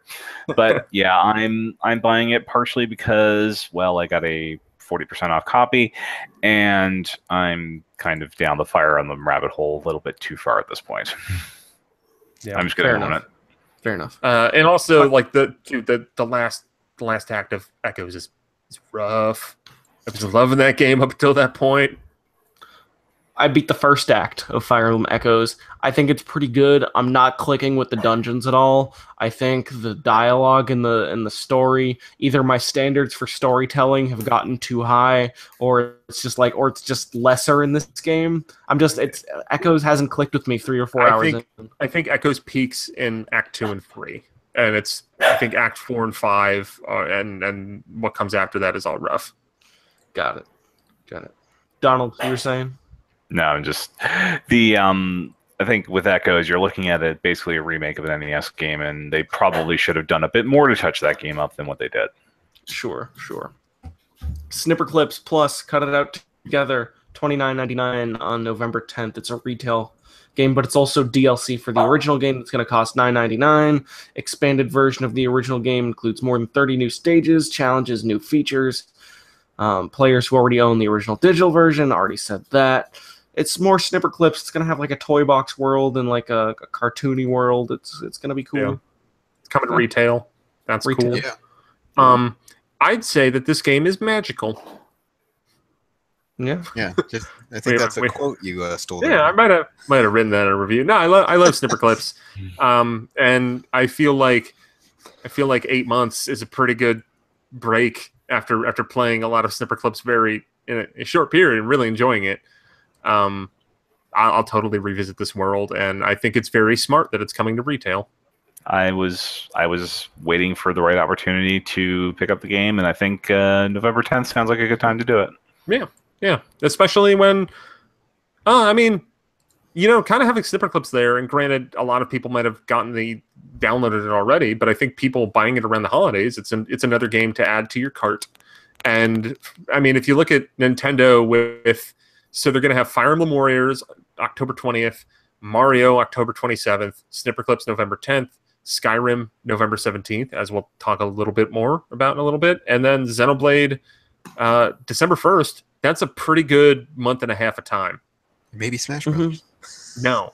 But yeah, I'm buying it partially because, well, I got a 40% off copy, and I'm kind of down the Fire Emblem rabbit hole a little bit too far at this point. Yeah, I'm just gonna own it. Fair enough. And also, like the last act of Echoes is rough. I was loving that game up until that point. I beat the first act of Fire Emblem Echoes. I think it's pretty good. I'm not clicking with the dungeons at all. I think the dialogue and the story, either my standards for storytelling have gotten too high, or it's just lesser in this game. Echoes hasn't clicked with me 3 or 4 hours in. I think Echoes peaks in Act 2 and 3. And I think Act 4 and 5 and what comes after that is all rough. Got it. Donald, you were saying? No, I'm just I think with Echoes, you're looking at it basically a remake of an NES game, and they probably should have done a bit more to touch that game up than what they did. Sure. Snipper Clips Plus, cut it out together, $29.99 on November 10th. It's a retail game, but it's also DLC for the original game that's going to cost $9.99. Expanded version of the original game includes more than 30 new stages, challenges, new features. Players who already own the original digital version already said that. It's more Snipper Clips. It's going to have like a toy box world and like a cartoony world. It's going to be cool. Yeah. It's coming to retail. That's cool. Yeah. I'd say that this game is magical. Yeah. Yeah. I think that's a quote you stole. Yeah, I might have written that in a review. No, I love Snipper Clips. And I feel like 8 months is a pretty good break after playing a lot of Snipper Clips in a short period and really enjoying it. I'll totally revisit this world, and I think it's very smart that it's coming to retail. I was waiting for the right opportunity to pick up the game, and I think November 10th sounds like a good time to do it. Yeah, especially when, kind of having Snipper Clips there, and granted, a lot of people might have downloaded it already, but I think people buying it around the holidays, it's another game to add to your cart. And if you look at Nintendo so they're going to have Fire Emblem Warriors October 20th, Mario October 27th, Snipper Clips November 10th, Skyrim November 17th, as we'll talk a little bit more about in a little bit, and then Xenoblade December 1st. That's a pretty good month and a half of time. Maybe Smash Bros. No.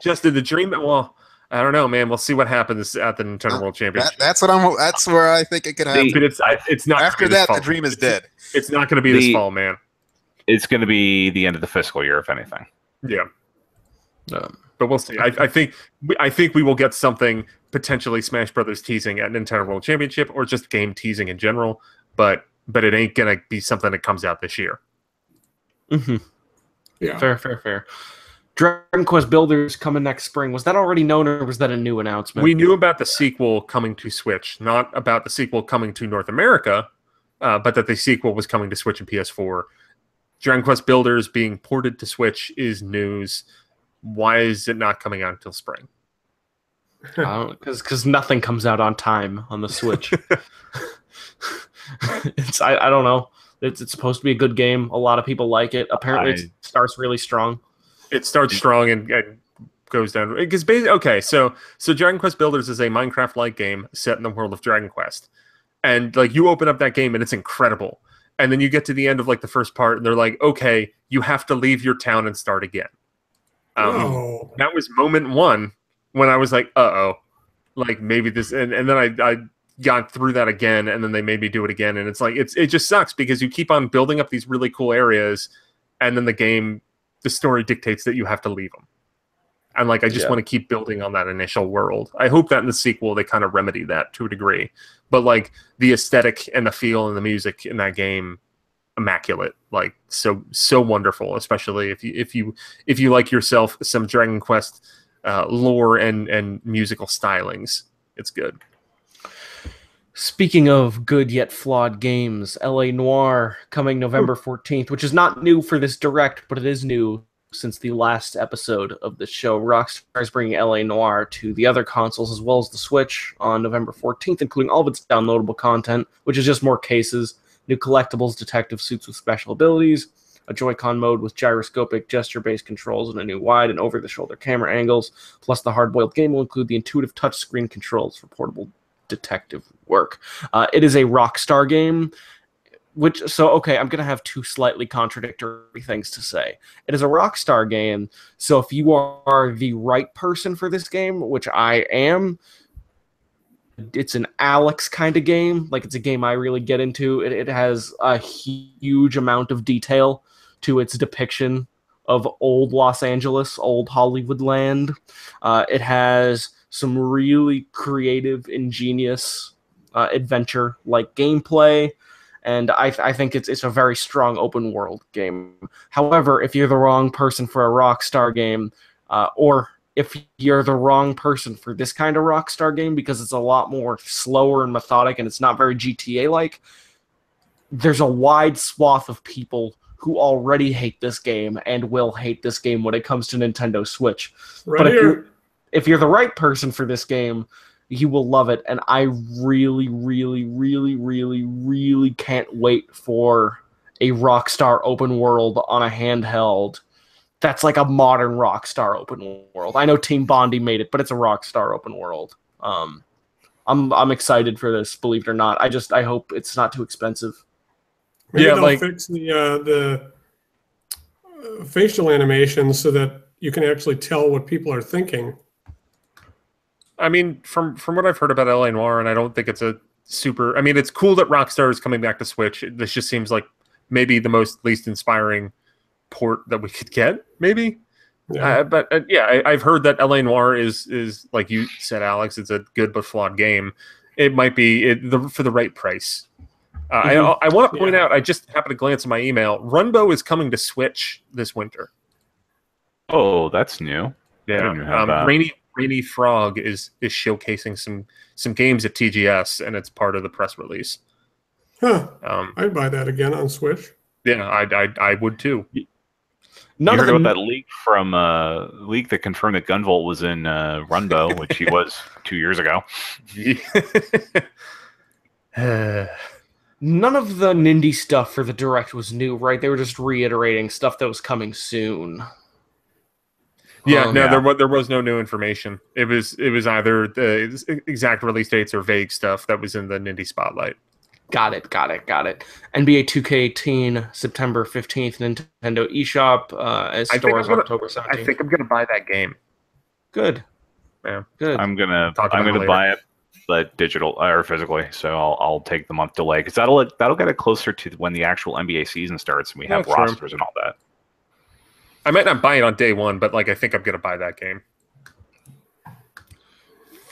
Just in the dream. Well, I don't know, man. We'll see what happens at the Nintendo World Championship. That's where I think it could happen. But it's not. After that, the dream is dead. It's not going to be this fall, man. It's going to be the end of the fiscal year, if anything. Yeah. But we'll see. I think we will get something potentially Smash Brothers teasing at Nintendo World Championship, or just game teasing in general. But it ain't going to be something that comes out this year. Mm-hmm. Yeah. Fair. Dragon Quest Builders coming next spring. Was that already known, or was that a new announcement? We knew about the sequel coming to Switch, not about the sequel coming to North America, but that the sequel was coming to Switch and PS4. Dragon Quest Builders being ported to Switch is news. Why is it not coming out until spring? Because nothing comes out on time on the Switch. I don't know. It's supposed to be a good game. A lot of people like it. Apparently, it starts really strong. It starts strong and goes down. Because so Dragon Quest Builders is a Minecraft-like game set in the world of Dragon Quest, and like you open up that game and it's incredible. And then you get to the end of like the first part, and they're like, "Okay, you have to leave your town and start again." That was moment one when I was like, "Uh-oh," like maybe this. And then I got through that again, and then they made me do it again, and it's like it just sucks because you keep on building up these really cool areas, and then the story dictates that you have to leave them. And like I just want to keep building on that initial world. I hope that in the sequel they kind of remedy that to a degree. But like the aesthetic and the feel and the music in that game, immaculate, like so wonderful. Especially if you like yourself some Dragon Quest lore and musical stylings, it's good. Speaking of good yet flawed games, LA Noire coming November 14th, which is not new for this direct, but it is new since the last episode of the show. Rockstar is bringing LA Noire to the other consoles as well as the Switch on November 14th, including all of its downloadable content, which is just more cases, new collectibles, detective suits with special abilities, a Joy-Con mode with gyroscopic gesture-based controls, and a new wide and over-the-shoulder camera angles. Plus, the hard-boiled game will include the intuitive touchscreen controls for portable detective work. It is a Rockstar game, I'm going to have two slightly contradictory things to say. It is a Rockstar game, so if you are the right person for this game, which I am, it's an Alex kind of game. Like, it's a game I really get into. It has a huge amount of detail to its depiction of old Los Angeles, old Hollywood land. It has some really creative, ingenious adventure-like gameplay. And I think it's a very strong open world game. However, if you're the wrong person for a Rockstar game, or if you're the wrong person for this kind of Rockstar game because it's a lot more slower and methodic and it's not very GTA-like, there's a wide swath of people who already hate this game and will hate this game when it comes to Nintendo Switch. Right, but here. if you're the right person for this game, you will love it, and I really, really, really, really, really can't wait for a Rockstar open world on a handheld that's like a modern Rockstar open world. I know Team Bondi made it, but it's a Rockstar open world. I'm excited for this, believe it or not. I hope it's not too expensive. Maybe they'll fix the facial animation so that you can actually tell what people are thinking. I mean, from what I've heard about LA Noire, and I don't think it's a super... I mean, it's cool that Rockstar is coming back to Switch. This just seems like maybe the least inspiring port that we could get, maybe. Yeah. I've heard that LA Noire is like you said, Alex, it's a good but flawed game. It might be for the right price. I want to point out, I just happened to glance at my email. Runbow is coming to Switch this winter. Oh, that's new. Yeah. Rainy Frog is showcasing some games at TGS, and it's part of the press release. Huh. I'd buy that again on Switch. Yeah, I would too. You heard about that leak that confirmed that Gunvolt was in Runbow, which he was 2 years ago. None of the Nindy stuff for the Direct was new, right? They were just reiterating stuff that was coming soon. There was no new information. It was either the exact release dates or vague stuff that was in the Nindy Spotlight. Got it. NBA 2K18, September 15th, Nintendo eShop, as stores October 17th. I think I'm gonna buy that game. Good. Yeah. Good. I'm gonna buy it, but digital or physically. So I'll take the month delay because that'll get it closer to when the actual NBA season starts and we have rosters and all that. I might not buy it on day one, but I think I'm gonna buy that game.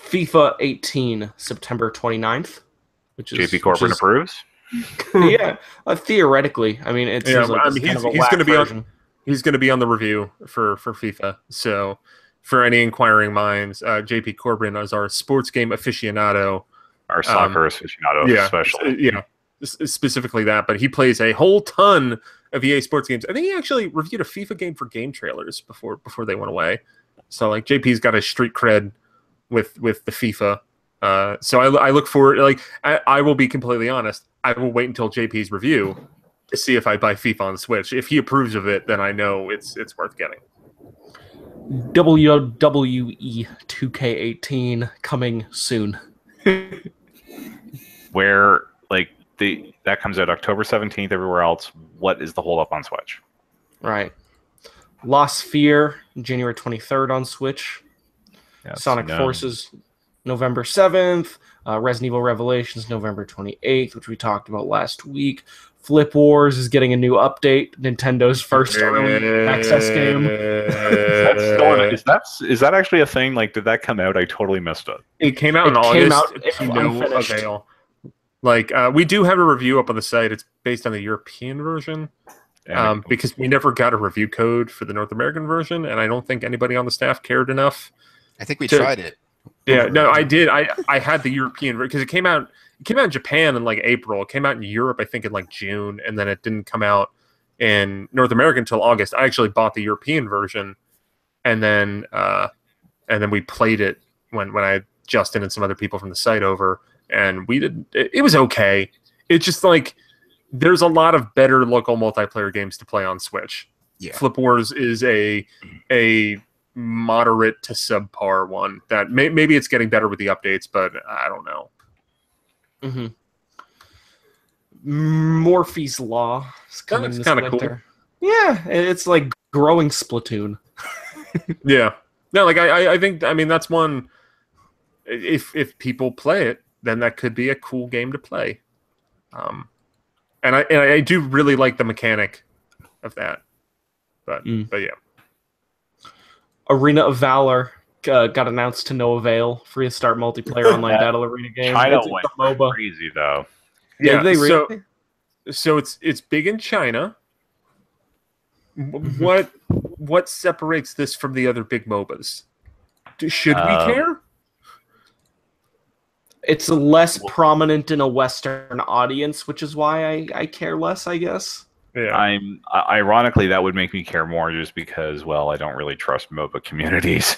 FIFA 18, September 29th. JP Corbin approves. Yeah, theoretically. I mean, he's going to be on the review for FIFA. So, for any inquiring minds, JP Corbin is our sports game aficionado, our soccer aficionado, especially. Specifically that. But he plays a whole ton of EA Sports games. I think he actually reviewed a FIFA game for Game Trailers before they went away. So, JP's got a street cred with the FIFA. So I look forward. I will be completely honest. I will wait until JP's review to see if I buy FIFA on the Switch. If he approves of it, then I know it's worth getting. WWE 2K18 coming soon. Where that comes out October 17th everywhere else. What is the hold up on Switch? Right. Lost Sphere, January 23rd on Switch. Sonic Forces. November 7th. Resident Evil Revelations, November 28th, which we talked about last week. Flip Wars is getting a new update. Nintendo's first early access game. Is that actually a thing? Like, did that come out? I totally missed it. It came out in August to no avail. Like, we do have a review up on the site. It's based on the European version. Because we never got a review code for the North American version, and I don't think anybody on the staff cared enough. I think we tried it. Yeah, no, I did. I had the European version because it came out in Japan in like April. It came out in Europe, I think, in like June, and then it didn't come out in North America until August. I actually bought the European version, and then we played it when I had Justin and some other people from the site over, and we did. It was okay. It's just like there's a lot of better local multiplayer games to play on Switch. Yeah. Flip Wars is a moderate to subpar one that maybe it's getting better with the updates, but I don't know. Morphe's Law is coming this kind of winter. Cool. Yeah, it's like growing Splatoon. Yeah. No, like I think that's one. If people play it, then that could be a cool game to play. And I do really like the mechanic of that. But yeah. Arena of Valor got announced to no avail. Free to start multiplayer online battle arena game. China went Moba. Crazy though. Yeah, they really? So it's big in China. What separates this from the other big MOBAs? Should we care? It's less prominent in a Western audience, which is why I care less, I guess. Yeah. Ironically, that would make me care more just because, well, I don't really trust MOBA communities.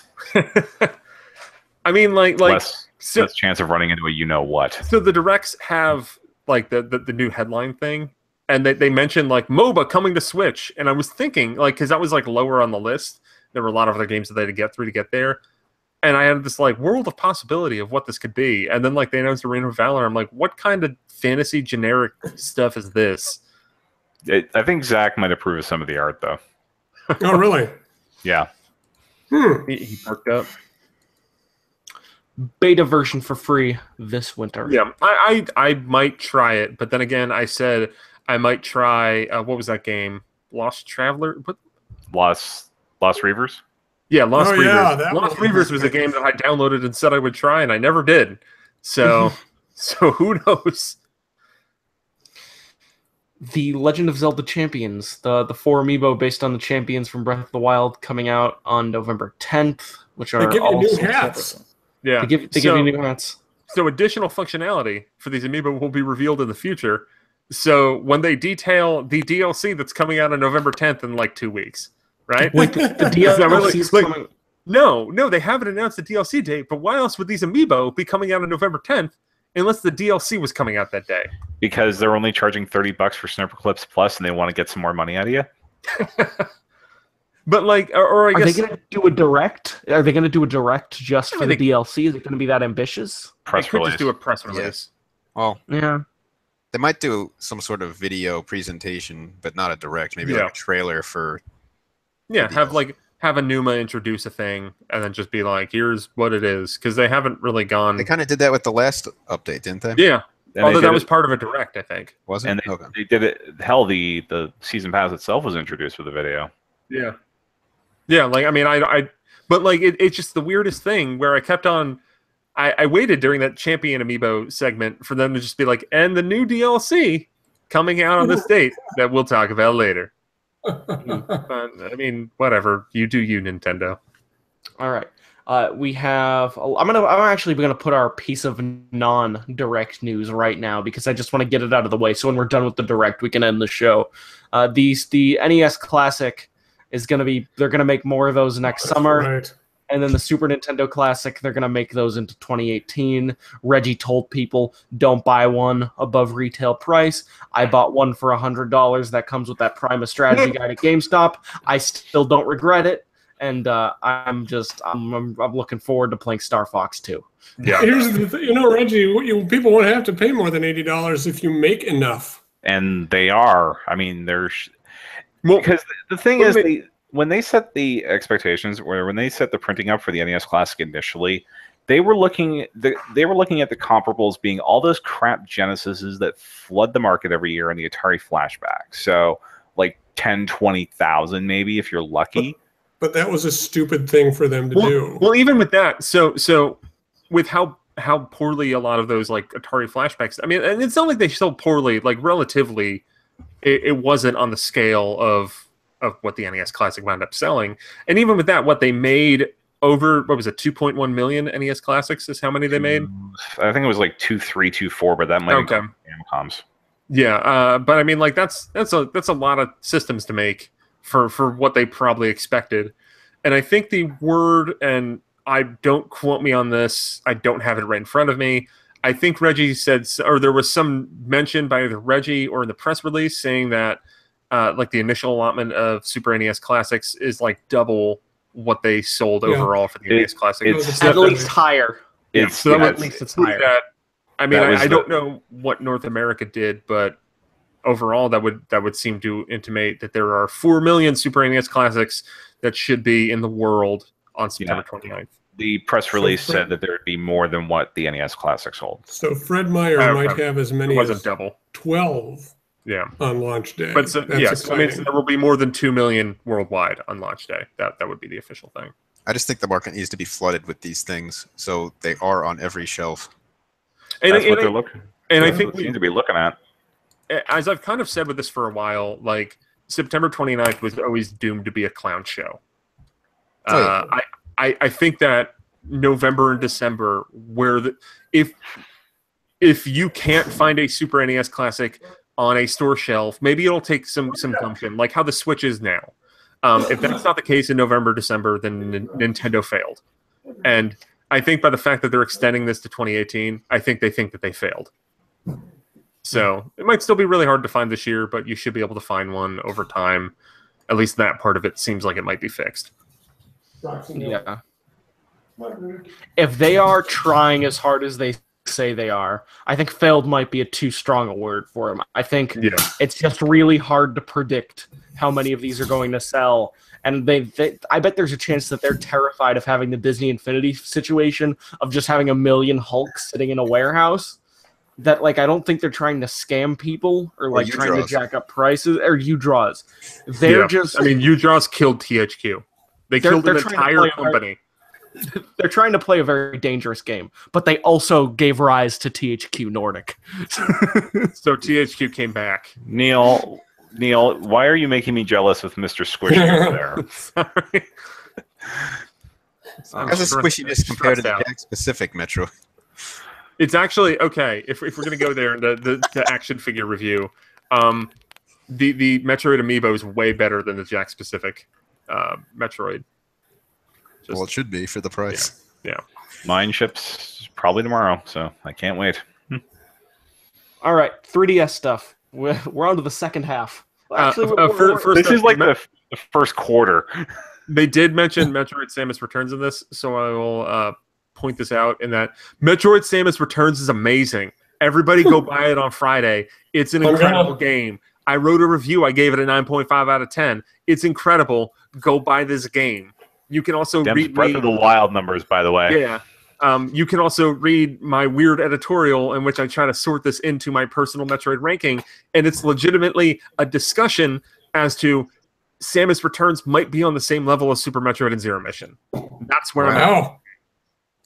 I mean, like less chance of running into a you-know-what. So the directs have, like, the new headline thing, and they mentioned, like, MOBA coming to Switch, and I was thinking, like, because that was, like, lower on the list. There were a lot of other games that they had to get through to get there. And I had this, like, world of possibility of what this could be. And then, like, they announced Arena of Valor. I'm like, what kind of fantasy generic stuff is this? I think Zach might approve of some of the art, though. Oh, really? Yeah. He perked up. Beta version for free this winter. Yeah, I might try it. But then again, I said I might try, what was that game? Lost Traveler? What? Lost Reavers? Yeah, Lost Reavers. Yeah, Lost Reavers was a game that I downloaded and said I would try, and I never did. So who knows? The Legend of Zelda Champions, the 4 amiibo based on the champions from Breath of the Wild, coming out on November 10th, which are they give you all new hats. Yeah, they give you new hats. So additional functionality for these amiibo will be revealed in the future. So when they detail the DLC that's coming out on November 10th in like 2 weeks, right? Wait, the DLC is coming. No, they haven't announced the DLC date. But why else would these amiibo be coming out on November 10th unless the DLC was coming out that day? Because they're only charging $30 for Snipper Clips Plus, and they want to get some more money out of you. But like, or I guess, are they going to do a direct? Are they going to do a direct just for the DLC? Is it going to be that ambitious? They could just do a press release. Yeah. Well, yeah, they might do some sort of video presentation, but not a direct. Maybe like a trailer for. Yeah, have a Numa introduce a thing, and then just be like, "Here's what it is," because they haven't really gone. They kind of did that with the last update, didn't they? Yeah. And although that was part of a direct, I think. Was it? And they did it. Hell, the season pass itself was introduced with a video. Yeah. Yeah, like, I mean, but like, it's just the weirdest thing where I kept on, I waited during that Champion Amiibo segment for them to just be like, and the new DLC coming out on this date that we'll talk about later. But, I mean, whatever. You do you, Nintendo. All right. We have. I'm actually gonna put our piece of non-direct news right now because I just want to get it out of the way. So when we're done with the direct, we can end the show. The NES Classic is gonna be. They're gonna make more of those next summer, Right. and then the Super Nintendo Classic. They're gonna make those into 2018. Reggie told people don't buy one above retail price. I bought one for $100. That comes with that Prima strategy guide at GameStop. I still don't regret it. And I'm looking forward to playing Star Fox 2. Yeah. Here's the thing, Reggie, people won't have to pay more than $80 if you make enough. And they are. I mean, because the thing is, when they set the expectations, or when they set the printing up for the NES Classic initially, they were looking at the comparables being all those crap Genesises that flood the market every year in the Atari flashback. So like 10, 20,000 maybe if you're lucky. But that was a stupid thing for them to do. Well, even with that, so with how poorly a lot of those like Atari flashbacks, I mean, and it's not like they sold poorly, like relatively, it wasn't on the scale of what the NES Classic wound up selling. And even with that, what they made over, what was it, 2.1 million NES Classics is how many they made? I think it was like 2.3, 2.4, but that might include Famicom's. Yeah, but I mean, like that's a lot of systems to make for what they probably expected. And I think the word, and I don't quote me on this, I don't have it right in front of me. I think Reggie said, or there was some mention by either Reggie or in the press release saying that like the initial allotment of Super NES Classics is like double what they sold overall for the NES Classic. It's at least higher. At least it's higher. I mean, I don't know what North America did, but overall that would seem to intimate that there are 4 million Super NES Classics that should be in the world on September 29th. The press release said that there would be more than what the NES Classic sold. So Fred Meyer might have as many as double 12 on launch day. But so there will be more than 2 million worldwide on launch day. That would be the official thing. I just think the market needs to be flooded with these things, so they are on every shelf. That's what they're looking. And I think we need to be looking at. As I've kind of said with this for a while, like September 29th was always doomed to be a clown show. I think that November and December, where if you can't find a Super NES Classic on a store shelf, maybe it'll take some gumption, like how the Switch is now. If that's not the case in November, December, then Nintendo failed. And I think by the fact that they're extending this to 2018, I think that they failed. So it might still be really hard to find this year, but you should be able to find one over time. At least that part of it seems like it might be fixed. Yeah. If they are trying as hard as they say they are, I think failed might be a too strong a word for them. I think it's just really hard to predict how many of these are going to sell. And I bet there's a chance that they're terrified of having the Disney Infinity situation of just having 1 million Hulks sitting in a warehouse. That, like, I don't think they're trying to scam people or like trying to jack up prices or U-Draws. They're just. I mean, U-Draws killed THQ. They killed an entire company. They're trying to play a very dangerous game, but they also gave rise to THQ Nordic. So THQ came back. Neil, why are you making me jealous with Mr. Squishy over there? Sorry. How's a squishiness compared to the Jack-specific Metroid? It's actually okay if we're going to go there. The action figure review, the Metroid Amiibo is way better than the Jack specific Metroid. Well, it should be for the price. Yeah. Mine ships probably tomorrow, so I can't wait. All right, 3DS stuff. We're on to the second half. Actually, this is like the first quarter. They did mention Metroid Samus Returns in this, so I will point this out in that Metroid Samus Returns is amazing. Everybody go buy it on Friday. It's an incredible game. I wrote a review. I gave it a 9.5 out of 10. It's incredible. Go buy this game. You can also read Breath of the Wild numbers, by the way. Yeah. You can also read my weird editorial in which I try to sort this into my personal Metroid ranking, and it's legitimately a discussion as to Samus Returns might be on the same level as Super Metroid and Zero Mission. That's where I'm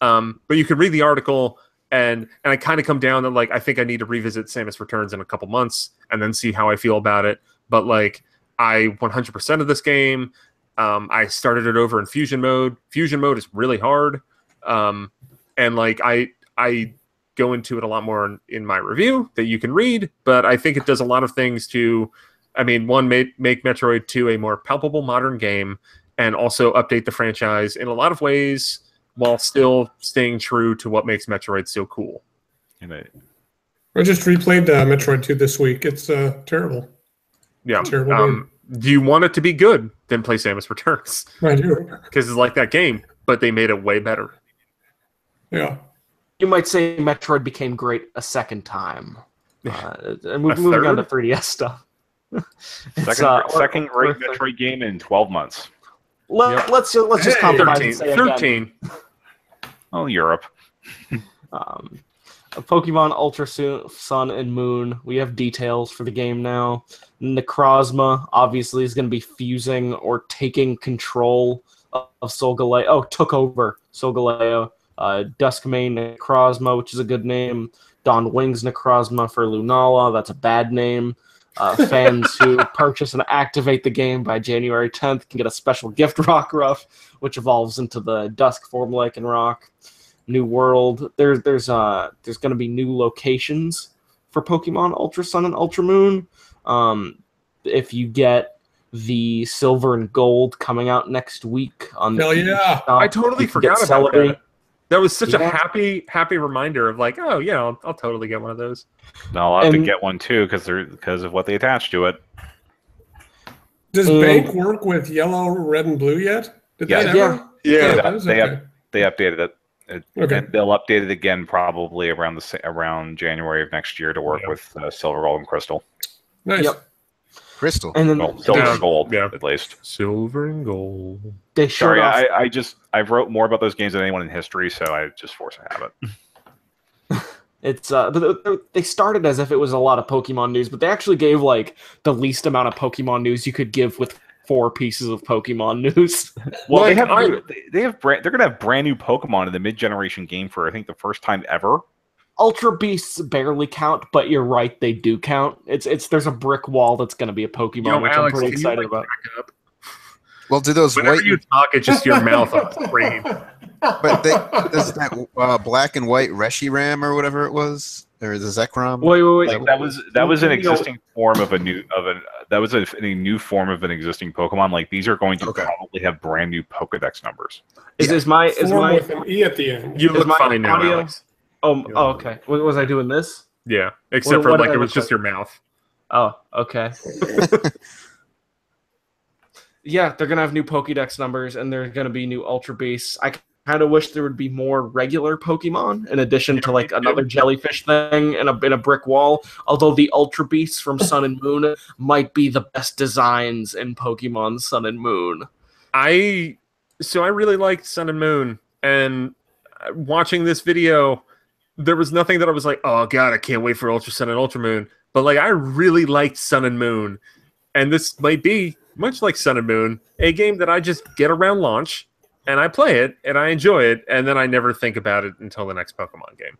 at. But you can read the article, and I kind of come down to, like, I think I need to revisit Samus Returns in a couple months and then see how I feel about it. But, like, I 100% of this game. I started it over in Fusion mode. Fusion mode is really hard. And like I go into it a lot more in my review that you can read, but I think it does a lot of things to, I mean, one, make Metroid 2 a more palpable modern game, and also update the franchise in a lot of ways while still staying true to what makes Metroid so cool. I just replayed Metroid 2 this week. It's terrible. Yeah. Terrible game. Do you want it to be good? Then play Samus Returns. I do. Because it's like that game, but they made it way better. Yeah. You might say Metroid became great a second time. Moving on to 3DS stuff. Second-rate Metroid game in 12 months. Let's just compromise and say 13. Oh, Europe. Pokemon Ultra Sun and Moon. We have details for the game now. Necrozma obviously is going to be fusing or taking control of Solgaleo. Oh, took over Solgaleo. Duskmane Necrozma, which is a good name. Dawn Wings Necrozma for Lunala. That's a bad name. Fans who purchase and activate the game by January 10th can get a special gift Rockruff, which evolves into the Dusk form Lycanroc. New world. There's going to be new locations for Pokemon Ultra Sun and Ultra Moon. If you get the Silver and Gold coming out next week on Hell yeah! I totally forgot about that. That was such a happy reminder of like, oh yeah, I'll totally get one of those. No, I'll have to get one too because of what they attached to it. Does Bank work with yellow, red, and blue yet? Did they ever? Yeah. They updated it. And they'll update it again probably around January of next year to work with Silver, Gold, and Crystal. Nice. Yep. Crystal. And then Silver and Gold, at least. Silver and Gold. Sorry, I wrote more about those games than anyone in history, so I just forced to have it. It's they started as if it was a lot of Pokemon news, but they actually gave like the least amount of Pokemon news you could give with 4 pieces of Pokemon news. Well, they're gonna have brand new Pokemon in the mid-generation game for I think the first time ever. Ultra Beasts barely count, but you're right, they do count. There's a brick wall that's gonna be a Pokemon, which Alex, I'm pretty excited about. Well, do those Whenever you talk, it's just your mouth on the screen. But there's that black and white Reshiram or whatever it was, or the Zekrom. Wait. Like, that was an existing form of a new form of an existing Pokemon. Like these are going to probably have brand new Pokedex numbers. Is my with an E at the end? You look fine now, audio? Alex. Oh, okay. Was I doing this? Yeah, except for what like did it I was look just your mouth. Oh, okay. Yeah, they're gonna have new Pokédex numbers, and there's gonna be new Ultra Beasts. I kind of wish there would be more regular Pokemon in addition to like another jellyfish thing and in a brick wall. Although the Ultra Beasts from Sun and Moon might be the best designs in Pokemon Sun and Moon. I really liked Sun and Moon, and watching this video, there was nothing that I was like, oh god, I can't wait for Ultra Sun and Ultra Moon. But like, I really liked Sun and Moon, and this might be much like Sun and Moon, a game that I just get around launch and I play it and I enjoy it, and then I never think about it until the next Pokemon game.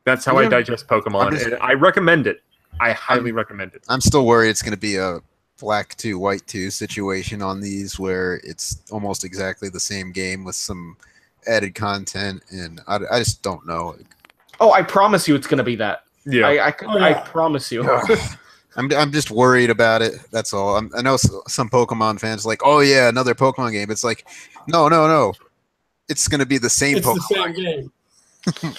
That's how I digest Pokemon, and I recommend it. I highly recommend it. I'm still worried it's going to be a black 2, white 2 situation on these where it's almost exactly the same game with some added content, and I just don't know. Oh, I promise you it's going to be that. Yeah. I promise you. I'm just worried about it. That's all. I know some Pokemon fans are like, oh yeah, another Pokemon game. It's like, no. It's going to be the same Pokemon. It's the same game.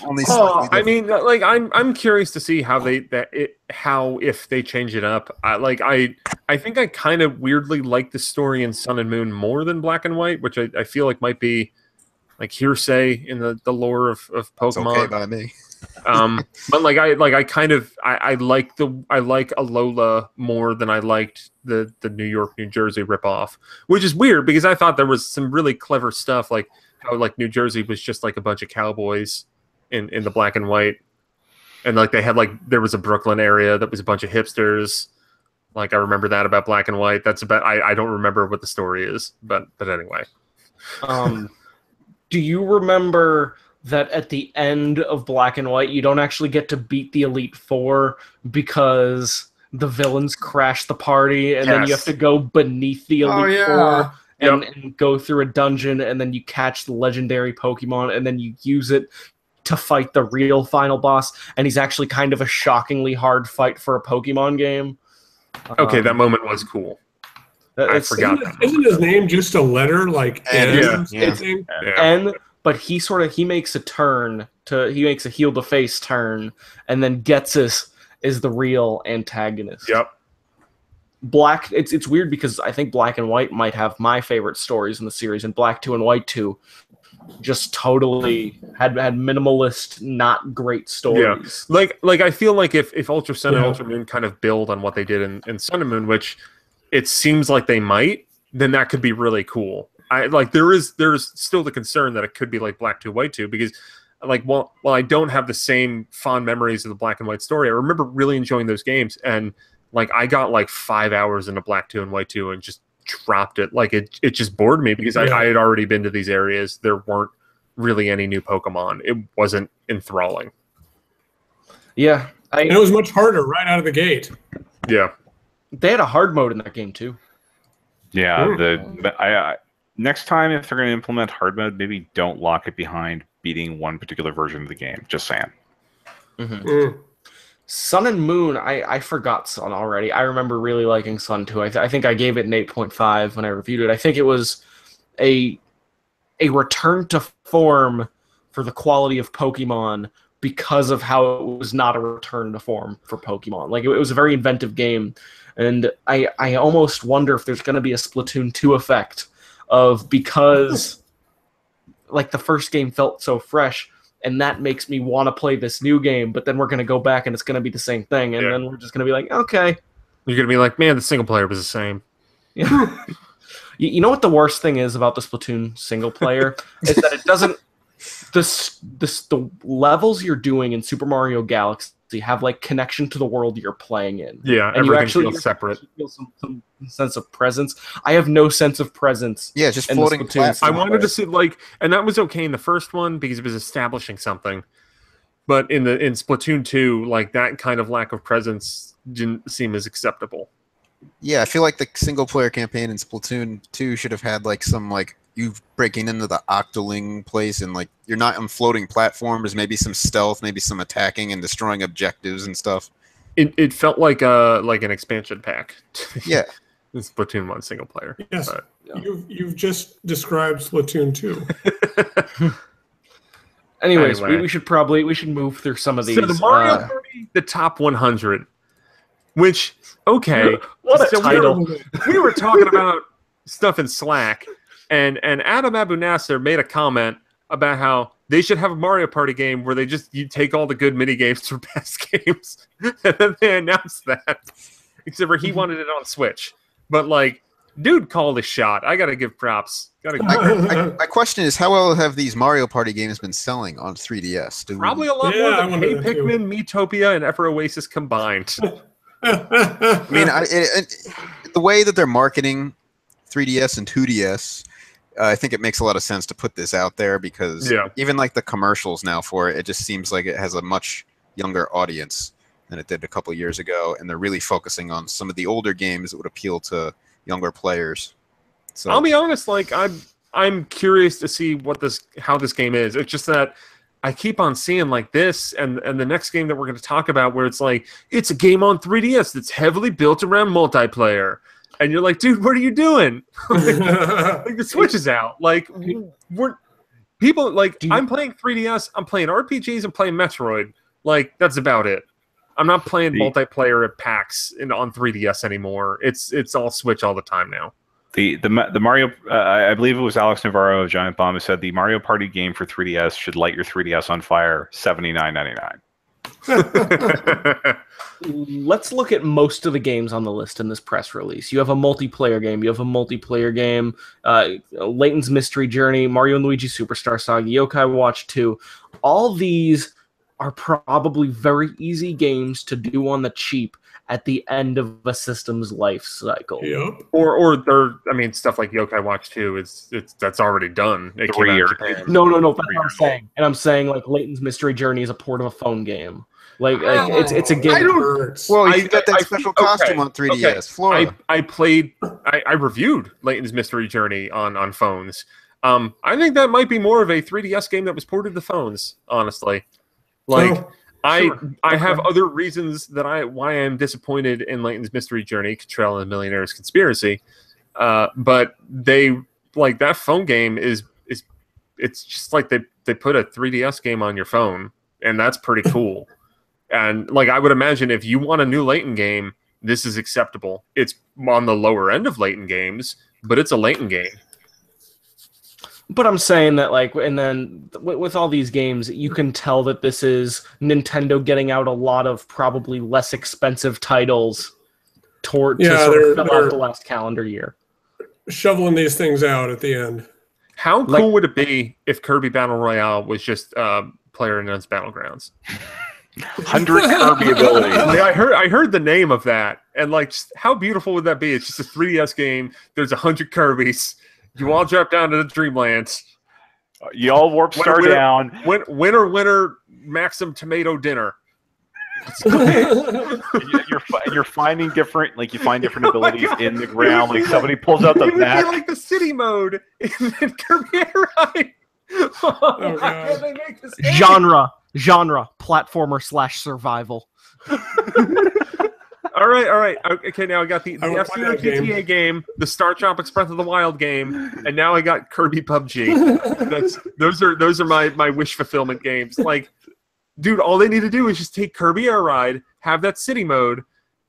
Only I mean, like I'm curious to see how if they change it up. I think I kind of weirdly like the story in Sun and Moon more than Black and White, which I feel like might be like hearsay in the lore of Pokemon. It's okay by me. But like I like Alola more than I liked the New York, New Jersey ripoff, which is weird because I thought there was some really clever stuff, like how like New Jersey was just like a bunch of cowboys in the Black and White, and like they had there was a Brooklyn area that was a bunch of hipsters. Like I remember that about Black and White. That's about I don't remember what the story is, but anyway. Do you remember that at the end of Black and White, you don't actually get to beat the Elite Four because the villains crash the party, and then you have to go beneath the Elite Four and go through a dungeon, and then you catch the legendary Pokemon, and then you use it to fight the real final boss, and he's actually kind of a shockingly hard fight for a Pokemon game. Okay, that moment was cool. I forgot. Isn't his name just a letter like N? N. But he makes he makes a heel to face turn, and then Ghetsis is the real antagonist. Yep. Black. It's weird because I think Black and White might have my favorite stories in the series, and Black 2 and White 2 just totally had minimalist, not great stories. Yeah. Like I feel like if Ultra Sun and Ultra Moon kind of build on what they did in Sun and Moon, which it seems like they might, then that could be really cool. There is still the concern that it could be like Black 2, White 2, because like while I don't have the same fond memories of the black and white story, I remember really enjoying those games. And like I got like 5 hours into Black 2 and White 2 and just dropped it. Like it just bored me because I had already been to these areas. There weren't really any new Pokemon. It wasn't enthralling. Yeah. And it was much harder right out of the gate. Yeah. They had a hard mode in that game too. Yeah, next time if they're going to implement hard mode, maybe don't lock it behind beating one particular version of the game. Just saying. Sun and Moon, I forgot Sun already. I remember really liking Sun too. I think I gave it an 8.5 when I reviewed it. I think it was a return to form for the quality of Pokemon because of how it was not a return to form for Pokemon. Like it was a very inventive game, and I almost wonder if there's going to be a Splatoon 2 effect of because like the first game felt so fresh, and that makes me want to play this new game, but then we're going to go back and it's going to be the same thing, and then we're just going to be like, okay. You're going to be like, man, the single player was the same. Yeah. You know what the worst thing is about the Splatoon single player is that it doesn't. The levels you're doing in Super Mario Galaxy have like connection to the world you're playing in. Yeah, and you everything actually feels separate. Feel some sense of presence. I have no sense of presence. Yeah, just floating I wanted to see like, and that was okay in the first one because it was establishing something. But in Splatoon 2, like that kind of lack of presence didn't seem as acceptable. Yeah, I feel like the single player campaign in Splatoon 2 should have had like some like you breaking into the Octoling place and like you're not on floating platforms, maybe some stealth, maybe some attacking and destroying objectives and stuff. It felt like an expansion pack. Yeah. In Splatoon 1 single player. Yes. But, You've just described Splatoon 2. Anyways, we should move through some of these. So the Mario Party, the top 100, which what a title. We were talking about stuff in Slack, and Adam Abu Nasser made a comment about how they should have a Mario Party game where you take all the good mini games from past games, and then they announced that. Except for he wanted it on Switch, but like, dude called a shot. I gotta give props. My question is, how well have these Mario Party games been selling on 3DS? Probably a lot more than Hey Pikmin, Miitopia, and Ever Oasis combined. I mean, the way that they're marketing 3DS and 2DS, I think it makes a lot of sense to put this out there because even like the commercials now for it, it just seems like it has a much younger audience than it did a couple years ago, and they're really focusing on some of the older games that would appeal to younger players. So I'll be honest, like I'm curious to see how this game is. It's just that I keep on seeing like this and the next game that we're going to talk about where it's like it's a game on 3DS that's heavily built around multiplayer. And you're like, dude, what are you doing? Like the Switch is out. Like people like I'm playing 3DS, I'm playing RPGs, I'm playing Metroid. Like that's about it. I'm not playing multiplayer at PAX on 3DS anymore. It's all Switch all the time now. The Mario, I believe it was Alex Navarro of Giant Bomb who said the Mario Party game for 3DS should light your 3DS on fire. $79.99. Let's look at most of the games on the list in this press release. You have a multiplayer game. Layton's Mystery Journey, Mario and Luigi Superstar Saga, Yokai Watch 2. All these are probably very easy games to do on the cheap at the end of a system's life cycle. Yep. Or stuff like Yokai Watch 2 that's already done. It came out in Japan. No, that's what I'm saying. And I'm saying like Layton's Mystery Journey is a port of a phone game. Like it's a game. Well, you got that special costume on 3DS. Okay. Flora. I reviewed Layton's Mystery Journey on phones. I think that might be more of a 3DS game that was ported to phones, honestly. Like I have other reasons why I'm disappointed in Layton's Mystery Journey, Control and the Millionaire's Conspiracy. But they like that phone game is it's just like they put a 3DS game on your phone, and that's pretty cool. And like I would imagine if you want a new Layton game, this is acceptable. It's on the lower end of Layton games, but it's a Layton game. But I'm saying that, like, and then with all these games, you can tell that this is Nintendo getting out a lot of probably less expensive titles to sort of fill out the last calendar year. Shoveling these things out at the end. How cool would it be if Kirby Battle Royale was just PlayerUnknown's Battlegrounds. 100 Kirby abilities. I heard the name of that, and like, just how beautiful would that be? It's just a 3DS game. There's 100 Kirbys. You all drop down to the Dreamlands. You all warp star down. Winner, Maxim tomato dinner. You're finding different, like you find different abilities in the ground. Like somebody pulls out the map. It would be like the city mode in Kirby Air Ride. Oh, God. They make this Genre platformer/survival. All right. Okay, now I got the F-Zero that game. GTA game, the Star Tropics Breath of the Wild game, and now I got Kirby PUBG. Those are my wish fulfillment games. Like, dude, all they need to do is just take Kirby Air Ride, have that city mode,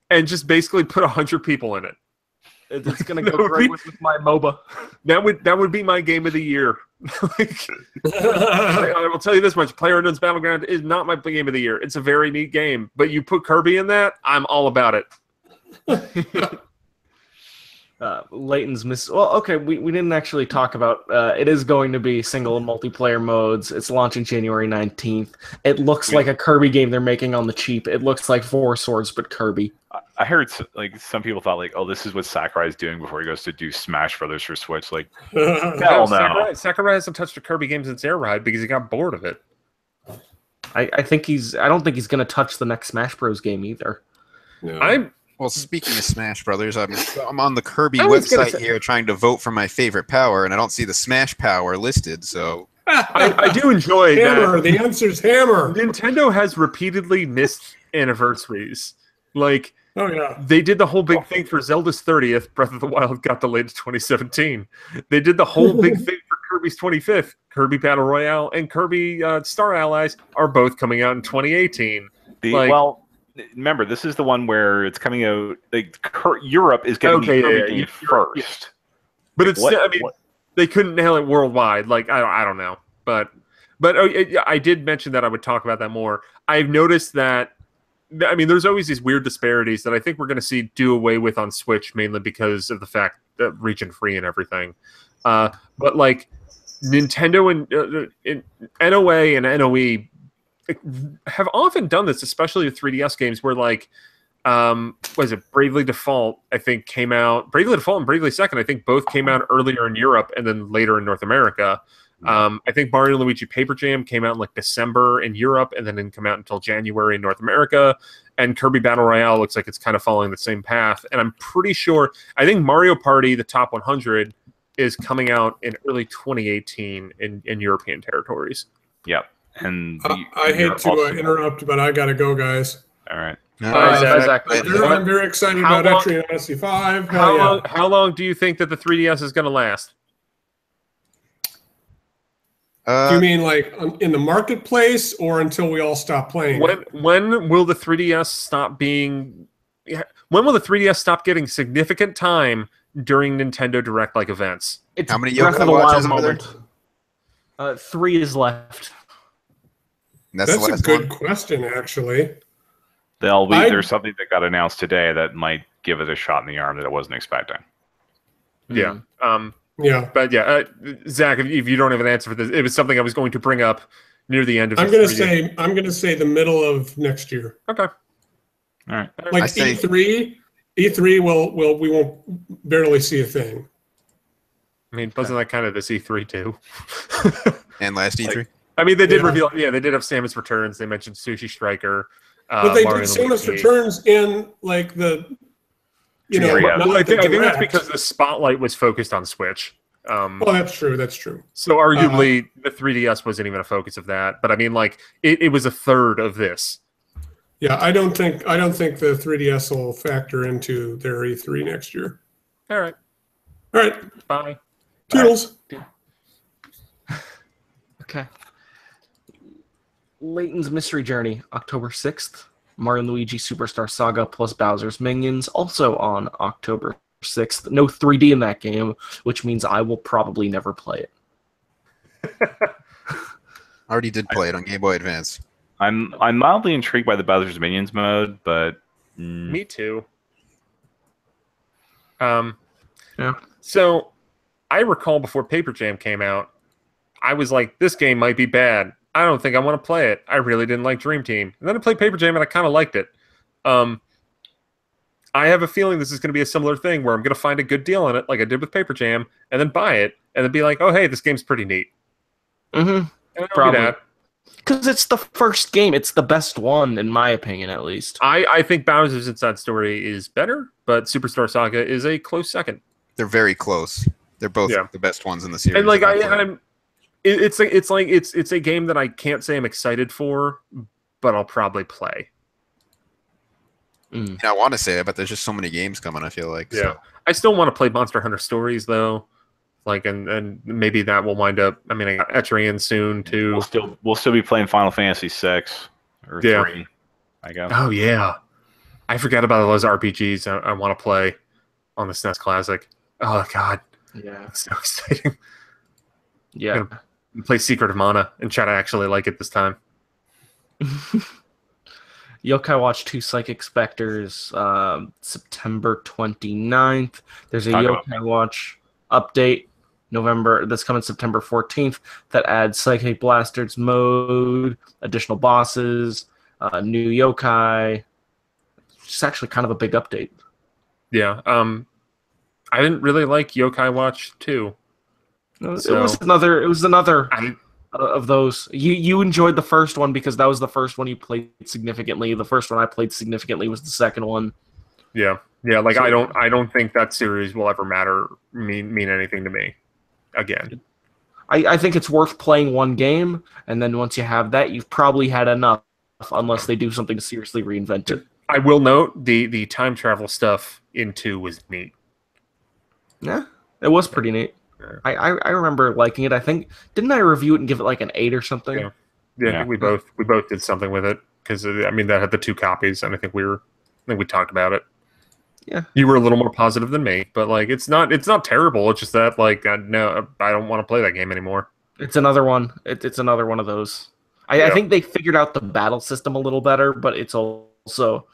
and just basically put 100 people in it. It's gonna go great with my Moba. That would be my game of the year. I will tell you this much: PlayerUnknown's Battleground is not my game of the year. It's a very neat game, but you put Kirby in that, I'm all about it. Layton's Well, okay, we didn't actually talk about. It is going to be single and multiplayer modes. It's launching January 19th. It looks like a Kirby game they're making on the cheap. It looks like Four Swords, but Kirby. I heard like some people thought like, oh, this is what Sakurai's doing before he goes to do Smash Brothers for Switch. Like, hell no. Sakurai hasn't touched a Kirby game since Air Ride because he got bored of it. I don't think he's going to touch the next Smash Bros. Game either. No. Well, speaking of Smash Brothers, I'm on the Kirby website here trying to vote for my favorite power, and I don't see the Smash power listed. So I do enjoy Hammer. that. The answer's Hammer. Nintendo has repeatedly missed anniversaries. Like, Oh, yeah. they did the whole big thing for Zelda's 30th. Breath of the Wild got delayed to 2017. They did the whole big thing for Kirby's 25th. Kirby Battle Royale and Kirby Star Allies are both coming out in 2018. Well, remember, this is the one where it's coming out. Like, Europe is getting the Kirby game first. Yeah. But it's, they couldn't nail it worldwide. Like, I don't know. But I did mention that I would talk about that more. I've noticed that. I mean, there's always these weird disparities that I think we're going to see do away with on Switch, mainly because of the fact that region free and everything. But like Nintendo and NOA and NOE have often done this, especially with 3DS games, where like, was it Bravely Default? I think came out. Bravely Default and Bravely Second, I think both came out earlier in Europe and then later in North America. I think Mario & Luigi Paper Jam came out in like December in Europe and then didn't come out until January in North America. And Kirby Battle Royale looks like it's kind of following the same path. And I'm pretty sure, I think Mario Party, the top 100, is coming out in early 2018 in European territories. Yep. And I hate to interrupt, but I got to go, guys. All right. I'm very excited about Etrian Odyssey 5. How long do you think that the 3DS is going to last? Do you mean like in the marketplace or until we all stop playing? When will the 3DS stop being? When will the 3DS stop getting significant time during Nintendo Direct like events? It's how many Breath Yokai of the Wild watches are there? 3 is left. That's a good question, actually. There's something that got announced today that might give it a shot in the arm that I wasn't expecting. Yeah. Yeah, but Zach, if you don't have an answer for this, it was something I was going to bring up near the end of. I'm going to say the middle of next year. Okay. All right. Like E3 we won't barely see a thing. I mean, wasn't that kind of this E3 too? And last E3. I mean, they did reveal. Yeah, they did have Samus Returns. They mentioned Sushi Striker. But they did Samus Returns in like the. I think that's because the spotlight was focused on Switch. Well, that's true. That's true. So arguably, the 3DS wasn't even a focus of that. But I mean, like it was a third of this. Yeah, I don't think the 3DS will factor into their E3 next year. All right. Bye. Toodles. Okay. Layton's Mystery Journey, October 6th. Mario & Luigi Superstar Saga plus Bowser's Minions, also on October 6th. No 3D in that game, which means I will probably never play it. I already did play it on Game Boy Advance. I'm mildly intrigued by the Bowser's Minions mode, but me too. Yeah. So I recall before Paper Jam came out, I was like, this game might be bad. I don't think I want to play it. I really didn't like Dream Team. And then I played Paper Jam, and I kind of liked it. I have a feeling this is going to be a similar thing where I'm going to find a good deal on it, like I did with Paper Jam, and then buy it, and then be like, oh, hey, this game's pretty neat. Mm-hmm. Probably. Because it's the first game. It's the best one, in my opinion, at least. I think Bowser's Inside Story is better, but Superstar Saga is a close second. They're very close. They're both the best ones in the series. And like it's a game that I can't say I'm excited for, but I'll probably play. I want to say it, but there's just so many games coming. I feel like I still want to play Monster Hunter Stories though. Like and maybe that will wind up. I mean, I got Etrian soon too. We'll still be playing Final Fantasy 6 or 3. I guess. Oh yeah, I forgot about those RPGs I want to play on the SNES Classic. Oh god, yeah, it's so exciting. Yeah, I'm gonna play Secret of Mana and try to actually like it this time. Yokai Watch 2 Psychic Specters, September 29th. There's a Yokai Watch update that's coming September 14th that adds Psychic Blasters mode, additional bosses, new yokai. It's actually kind of a big update. Yeah. I didn't really like Yokai Watch 2. It was another of those. You enjoyed the first one because that was the first one you played significantly. The first one I played significantly was the second one. Yeah. Yeah, like I don't think that series will ever mean anything to me again. I think it's worth playing one game, and then once you have that, you've probably had enough, unless they do something to seriously reinvent it. I will note the time travel stuff in 2 was neat. Yeah, it was pretty neat. I remember liking it. I think didn't I review it and give it like an 8 or something? Yeah. I think we both did something with it because I mean that had the 2 copies, and I think we talked about it. Yeah, you were a little more positive than me, but like it's not terrible. It's just that like no, I don't want to play that game anymore. It's another one. It's another one of those. I think they figured out the battle system a little better, but it's also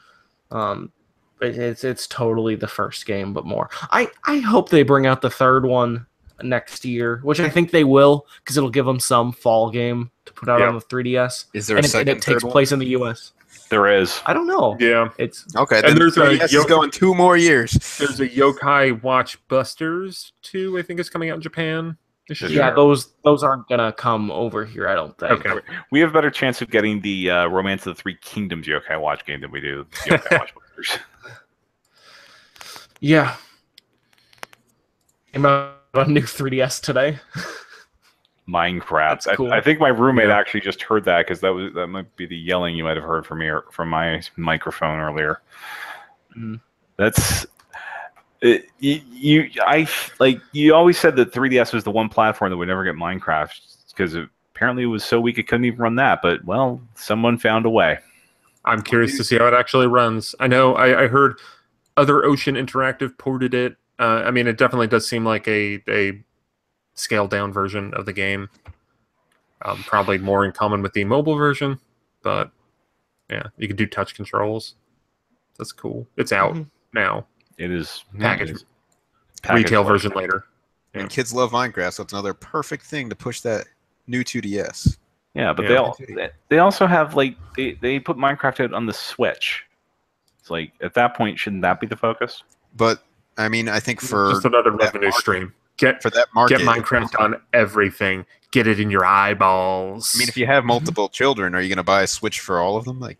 it's totally the first game, but more. I hope they bring out the third one next year, which I think they will, because it'll give them some fall game to put out on the 3DS. Is there a second? And it takes place in the US. There is. I don't know. Yeah, it's okay. Then there's 3DS is going 2 more years. There's a Yokai Watch Busters 2. I think is coming out in Japan. Yeah, those aren't gonna come over here, I don't think. Okay, we have a better chance of getting the Romance of the Three Kingdoms Yokai Watch game than we do the Yokai Watch Busters. Yeah. I'm a new 3DS today. Minecraft. Cool. I think my roommate actually just heard that because that might be the yelling you might have heard from me or from my microphone earlier. That's you always said that 3DS was the one platform that would never get Minecraft because apparently it was so weak it couldn't even run that. But well, someone found a way. I'm curious to see how it actually runs. I know I heard Other Ocean Interactive ported it. I mean, it definitely does seem like a scaled down version of the game. Probably more in common with the mobile version, but yeah, you can do touch controls. That's cool. It's out now. It is packaged retail version later. Yeah. And kids love Minecraft, so it's another perfect thing to push that new 2DS. Yeah, but they also have like they put Minecraft out on the Switch. It's like at that point, shouldn't that be the focus? But I mean, I think for just another revenue stream. Get Minecraft on everything. Get it in your eyeballs. I mean, if you have multiple children, are you going to buy a Switch for all of them? Like,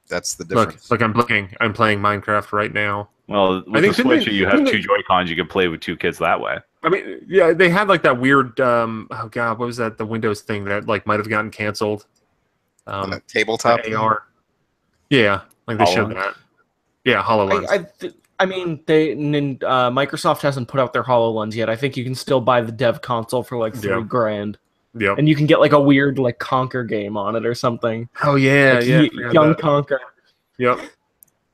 that's the difference. Look, I'm playing Minecraft right now. Well, with the Switch, you have 2 Joy-Cons. You can play with 2 kids that way. I mean, yeah, they had like that weird. Oh god, what was that? The Windows thing that like might have gotten canceled. Tabletop AR. Yeah, like they showed that. Yeah, HoloLens. I mean, Microsoft hasn't put out their HoloLens yet. I think you can still buy the dev console for like $3,000. Yeah, and you can get like a weird like Conquer game on it or something. Oh yeah, like, Young Conquer. Yep,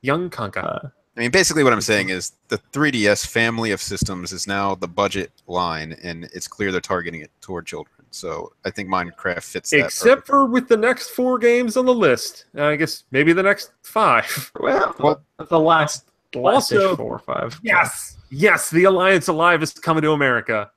Young Conquer. I mean, basically what I'm saying is the 3DS family of systems is now the budget line, and it's clear they're targeting it toward children. So I think Minecraft fits that. Except for with the next 4 games on the list. I guess maybe the next 5. Well the last also 4 or 5. Yes, The Alliance Alive is coming to America.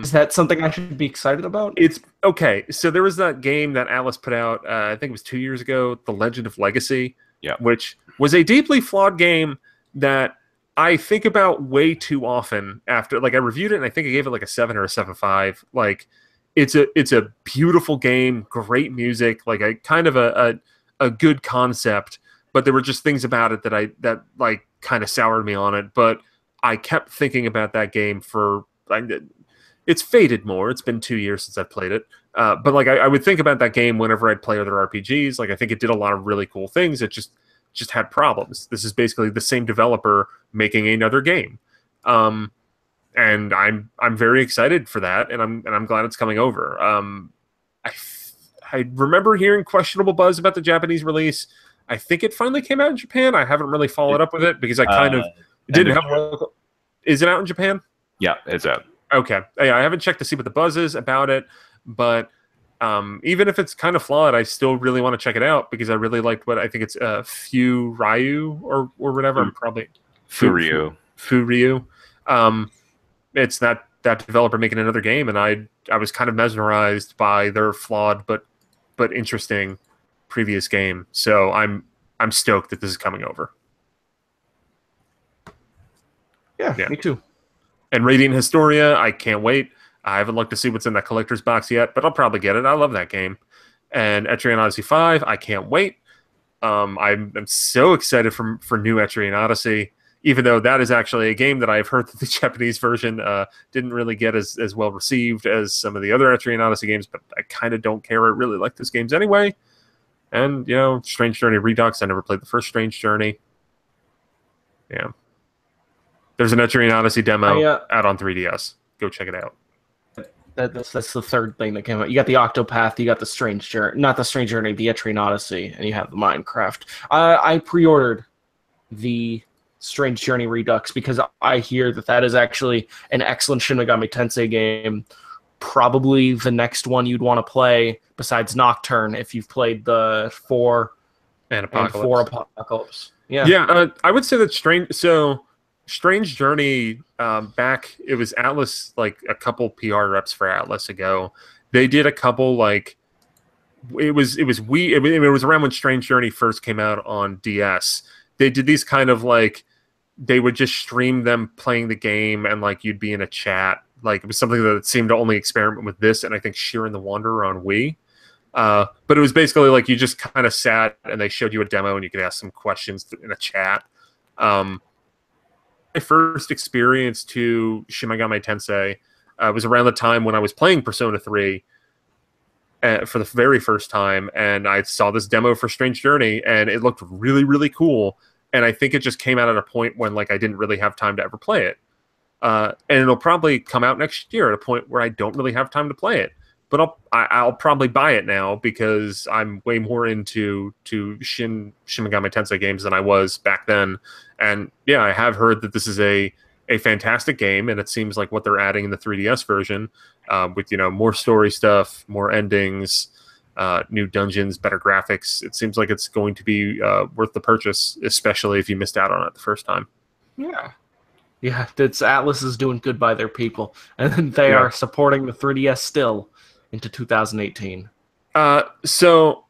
Is that something I should be excited about? It's okay. So there was that game that Atlas put out, I think it was 2 years ago, The Legend of Legacy, which was a deeply flawed game that I think about way too often after, like, I reviewed it and I think I gave it like a 7 or a 7.5. Like, it's a beautiful game, great music, like a kind of a good concept, but there were just things about it that like kind of soured me on it. But I kept thinking about that game for, it's faded more. It's been 2 years since I've played it. But like I would think about that game whenever I'd play other RPGs. Like, I think it did a lot of really cool things. It just had problems. This is basically the same developer making another game. And I'm very excited for that, and I'm glad it's coming over. I remember hearing questionable buzz about the Japanese release. I think it finally came out in Japan. I haven't really followed up with it because I kind of didn't have. Is it out in Japan? Yeah, it's out. Okay. Yeah, I haven't checked to see what the buzz is about it, but even if it's kind of flawed, I still really want to check it out because I really liked what I think it's Furyu or whatever. I'm probably Furyu. Furyu. It's that developer making another game, and I was kind of mesmerized by their flawed but interesting previous game. So I'm stoked that this is coming over. Yeah, me too. And Radiant Historia, I can't wait. I haven't looked to see what's in that collector's box yet, but I'll probably get it. I love that game. And Etrian Odyssey 5, I can't wait. I'm so excited for new Etrian Odyssey, even though that is actually a game that I've heard that the Japanese version didn't really get as well received as some of the other Etrian Odyssey games, but I kind of don't care. I really like those games anyway. And, Strange Journey Redux, I never played the first Strange Journey. Yeah. There's an Etrian Odyssey demo out on 3DS. Go check it out. That's the third thing that came out. You got the Octopath, you got the Strange Journey, not the Strange Journey, the Etrian Odyssey, and you have the Minecraft. I pre-ordered the Strange Journey Redux because I hear that is actually an excellent Shin Megami Tensei game. Probably the next one you'd want to play besides Nocturne if you've played the 4 and Apocalypse. 4 Apocalypse. Yeah. Yeah, I would say that Strange Journey, back, it was Atlas, like a couple PR reps for Atlas ago. They did a couple, like, it was around when Strange Journey first came out on DS. They did these kind of, like, they would just stream them playing the game, and like you'd be in a chat. Like, it was something that seemed to only experiment with this, and I think Sheeran the Wanderer on Wii. But it was basically like you just kind of sat, and they showed you a demo, and you could ask some questions in a chat. My first experience to Shin Megami Tensei was around the time when I was playing Persona 3 for the very first time, and I saw this demo for Strange Journey, and it looked really, really cool. And I think it just came out at a point when, like, I didn't really have time to ever play it. And it'll probably come out next year at a point where I don't really have time to play it. But I'll probably buy it now because I'm way more into Shin Megami Tensei games than I was back then. And yeah, I have heard that this is a fantastic game, and it seems like what they're adding in the 3DS version, with more story stuff, more endings, new dungeons, better graphics. It seems like it's going to be worth the purchase, especially if you missed out on it the first time. Yeah, it's Atlas is doing good by their people, and they are supporting the 3DS still into 2018. So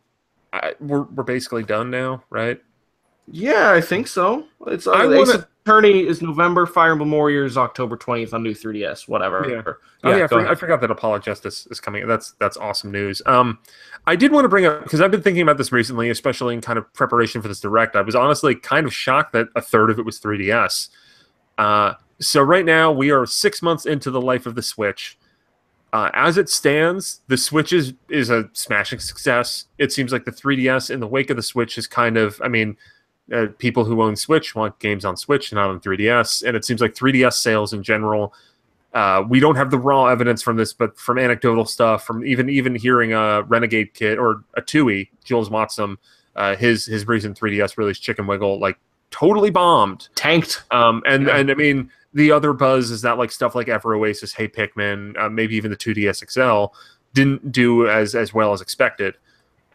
we're basically done now, right? Yeah, I think so. It's Ace Attorney is November, Fire Emblem Warriors October 20th on new 3DS, whatever. Yeah. I forgot that Apollo Justice is coming. That's awesome news. I did want to bring up, because I've been thinking about this recently, especially in kind of preparation for this Direct. I was honestly kind of shocked that a third of it was 3DS. So right now we are 6 months into the life of the Switch. As it stands, the Switch is a smashing success. It seems like the 3DS in the wake of the Switch is kind of, people who own Switch want games on Switch, not on 3DS. And it seems like 3DS sales in general, we don't have the raw evidence from this, but from anecdotal stuff, from even hearing a Renegade Kid or a Tui, Jules Matsum, his recent 3DS release, Chicken Wiggle, like totally bombed. Tanked. And the other buzz is that like stuff like Ever Oasis, Hey Pikmin, maybe even the 2DS XL didn't do as well as expected.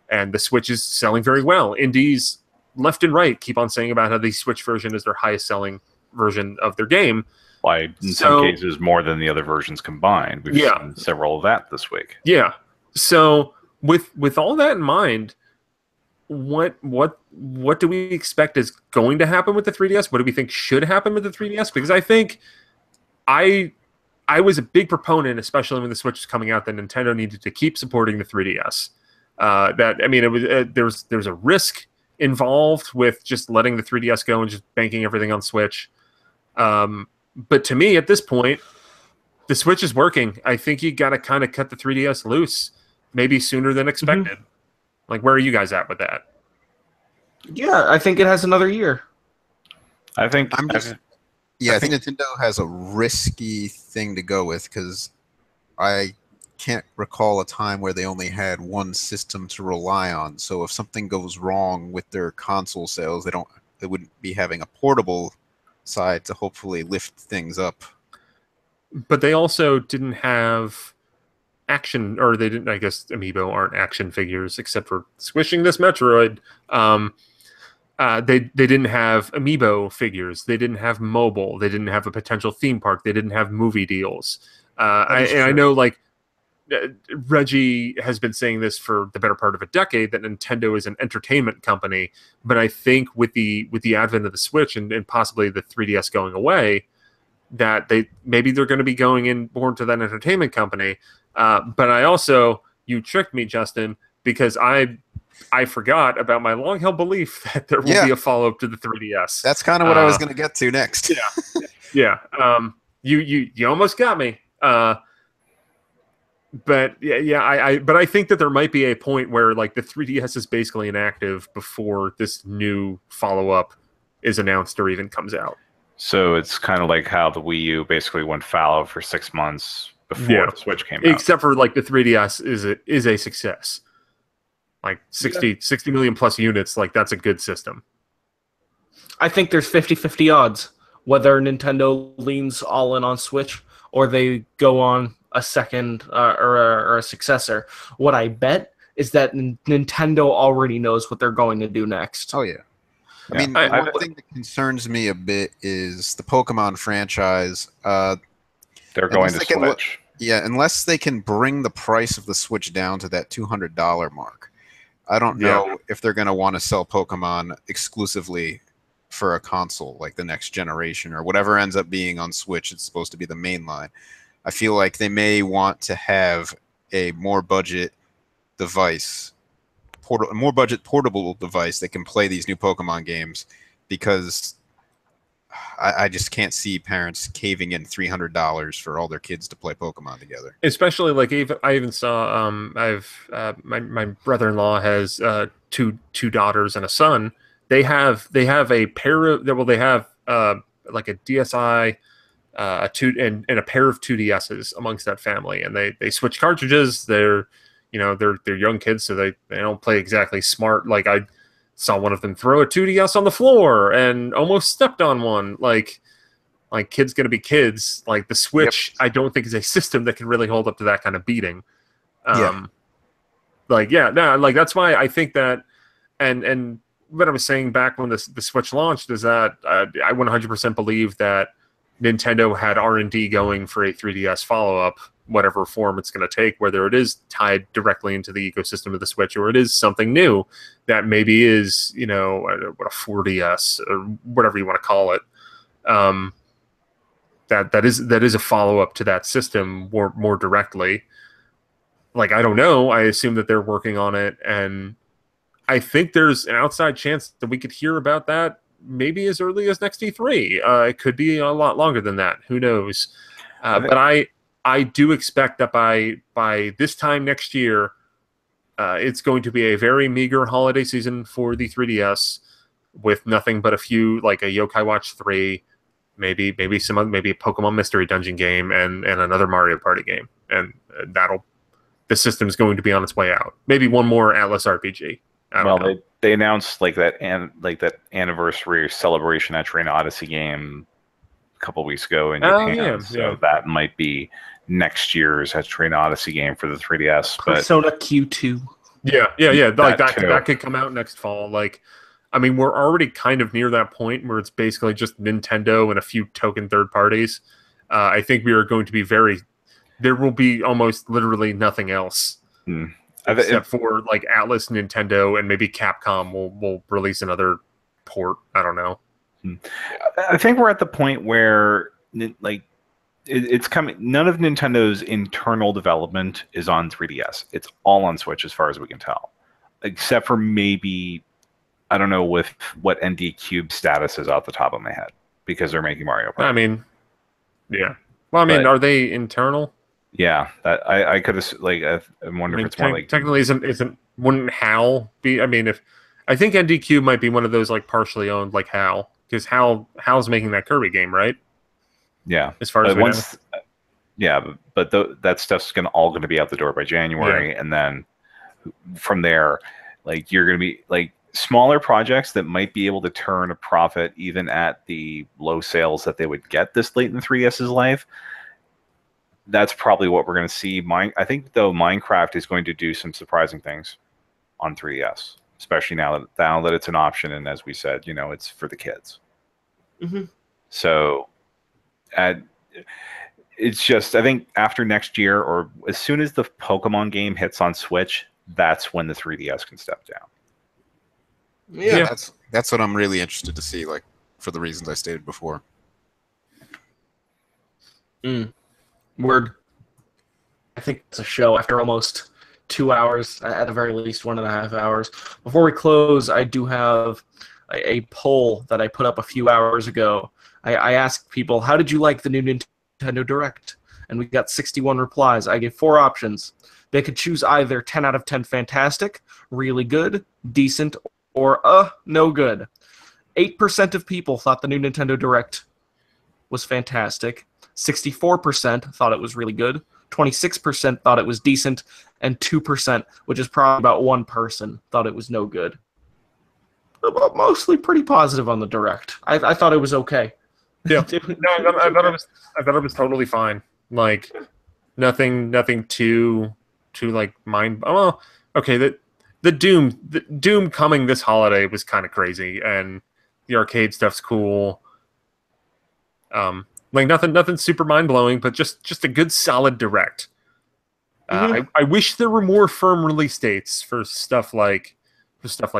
And the Switch is selling very well. Indies left and right keep on saying about how the Switch version is their highest selling version of their game. Why, in some cases, more than the other versions combined. We've seen several of that this week. Yeah. So with all that in mind, what do we expect is going to happen with the 3DS? What do we think should happen with the 3DS? Because I think I was a big proponent, especially when the Switch was coming out, that Nintendo needed to keep supporting the 3DS. It was there's a risk involved with just letting the 3DS go and just banking everything on Switch. But to me, at this point, the Switch is working. I think you got to kind of cut the 3DS loose, maybe sooner than expected. Mm-hmm. Like, where are you guys at with that? Yeah, I think it has another year. I think Nintendo has a risky thing to go with, because I can't recall a time where they only had one system to rely on. So if something goes wrong with their console sales, they wouldn't be having a portable side to hopefully lift things up. But they also didn't have action, or they didn't. I guess Amiibo aren't action figures, except for squishing this Metroid. They didn't have Amiibo figures. They didn't have mobile. They didn't have a potential theme park. They didn't have movie deals. I know, like, Reggie has been saying this for the better part of a decade, that Nintendo is an entertainment company. But I think with the advent of the Switch and possibly the 3DS going away, that they're going to be going in more to that entertainment company. But I also, you tricked me, Justin, because I forgot about my long-held belief that there will be a follow-up to the 3DS. That's kind of what I was going to get to next. Yeah. You almost got me. But I think that there might be a point where, like, the 3DS is basically inactive before this new follow-up is announced or even comes out. So it's kind of like how the Wii U basically went fallow for 6 months before the Switch came out. Except for, like, the 3DS is a success. Like 60 million plus units, like, that's a good system. I think there's 50-50 odds whether Nintendo leans all in on Switch or they go on a second or a successor. What I bet is that Nintendo already knows what they're going to do next. Oh, yeah. I mean, one thing that concerns me a bit is the Pokemon franchise. They're going to Switch. Unless they can bring the price of the Switch down to that $200 mark. I don't know if they're going to want to sell Pokemon exclusively for a console, like the next generation, or whatever ends up being on Switch. It's supposed to be the main line. I feel like they may want to have a more budget device, portable device that can play these new Pokemon games, because I just can't see parents caving in $300 for all their kids to play Pokemon together. Especially, like, I even saw my brother-in-law has two daughters and a son. They have a pair of like a DSi, and a pair of 2DSs amongst that family, and they switch cartridges. They're young kids, so they don't play exactly smart. Like, I saw one of them throw a 2DS on the floor and almost stepped on one. Like kids gonna be kids. Like, the Switch, I don't think is a system that can really hold up to that kind of beating. That's why I think that, and what I was saying back when the Switch launched is that I 100% believe that Nintendo had R&D going for a 3DS follow-up, whatever form it's going to take, whether it is tied directly into the ecosystem of the Switch or it is something new that maybe is, a 4DS or whatever you want to call it. That is a follow-up to that system more directly. Like, I don't know. I assume that they're working on it, and I think there's an outside chance that we could hear about that maybe as early as next E3. It could be a lot longer than that. Who knows? But I do expect that by this time next year, it's going to be a very meager holiday season for the 3DS, with nothing but a few, like a Yokai Watch 3, maybe a Pokemon Mystery Dungeon game, and another Mario Party game, and the system's going to be on its way out. Maybe one more Atlas RPG. Well, they announced that anniversary or celebration Etrian Odyssey game a couple weeks ago in Japan. That might be next year's Etrian Odyssey game for the 3DS. Persona Q2. Yeah. Like that could come out next fall. Like, I mean, we're already kind of near that point where it's basically just Nintendo and a few token third parties. I think we are going to be there will be almost literally nothing else. Except for like Atlas, Nintendo, and maybe Capcom will release another port. I don't know. I think we're at the point where like it's coming. None of Nintendo's internal development is on 3DS. It's all on Switch, as far as we can tell, except for maybe I don't know with what ND Cube status is off the top of my head because they're making Mario Party. I mean, yeah. Well, I mean, are they internal? Yeah, that I could have like. I wonder if it's more like technically wouldn't HAL be? I mean, if I think ND Cube might be one of those like partially owned like HAL because HAL's making that Kirby game, right? Yeah, as far as we know. Yeah, but that stuff's all going to be out the door by January, and then from there, like you're going to be like smaller projects that might be able to turn a profit even at the low sales that they would get this late in 3DS's life. That's probably what we're going to see. I think though Minecraft is going to do some surprising things on 3DS, especially now that it's an option, and as we said, it's for the kids. Mm-hmm. So, it's just I think after next year or as soon as the Pokemon game hits on Switch, that's when the 3DS can step down. Yeah. That's what I'm really interested to see, like for the reasons I stated before. Word. I think it's a show after almost 2 hours, at the very least 1.5 hours. Before we close, I do have a poll that I put up a few hours ago. I asked people, how did you like the new Nintendo Direct? And we got 61 replies. I gave 4 options. They could choose either 10 out of 10 fantastic, really good, decent, or no good. 8% of people thought the new Nintendo Direct was fantastic. 64% thought it was really good, 26% thought it was decent, and 2%, which is probably about one person, thought it was no good. But mostly pretty positive on the Direct. I thought it was okay. Yeah, no, I thought it was totally fine. Like nothing too like mind. Oh, okay. The Doom coming this holiday was kind of crazy, and the arcade stuff's cool. Like nothing super mind blowing, but just a good solid Direct. I wish there were more firm release dates for stuff like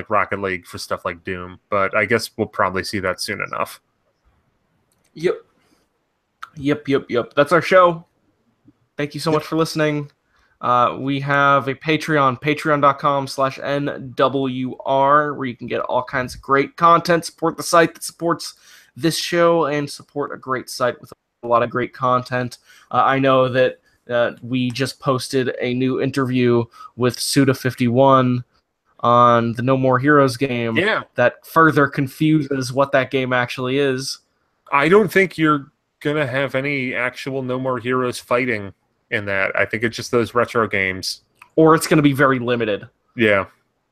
Rocket League, for stuff like Doom, but I guess we'll probably see that soon enough. Yep. That's our show. Thank you so much for listening. We have a Patreon, patreon.com/NWR, where you can get all kinds of great content, support the site that supports this show, and support a great site with a lot of great content. I know that we just posted a new interview with Suda51 on the No More Heroes game that further confuses what that game actually is. I don't think you're going to have any actual No More Heroes fighting in that. I think it's just those retro games. Or it's going to be very limited. Yeah.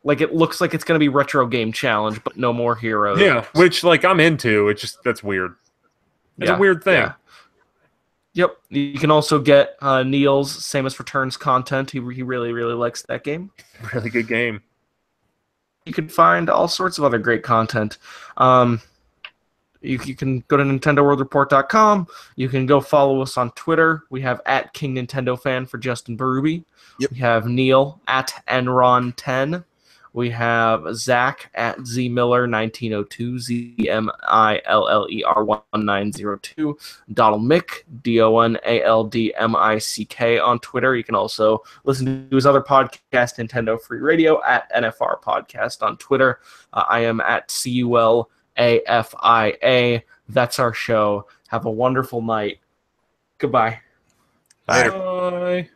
Like, it looks like it's going to be Retro Game Challenge, but No More Heroes. Yeah, which, like, I'm into. It's just, that's weird. It's a weird thing. Yeah. Yep. You can also get Neil's Samus Returns content. He really, really likes that game. Really good game. You can find all sorts of other great content. You can go to NintendoWorldReport.com. You can go follow us on Twitter. We have @KingNintendoFan for Justin Berube. Yep. We have Neil @Enron10. We have Zach @ZMiller1902, ZMILLER1902. Donald Mick, DONALDMICK on Twitter. You can also listen to his other podcast, Nintendo Free Radio, @NFR Podcast on Twitter. I am @CULAFIA. That's our show. Have a wonderful night. Goodbye. Later. Bye.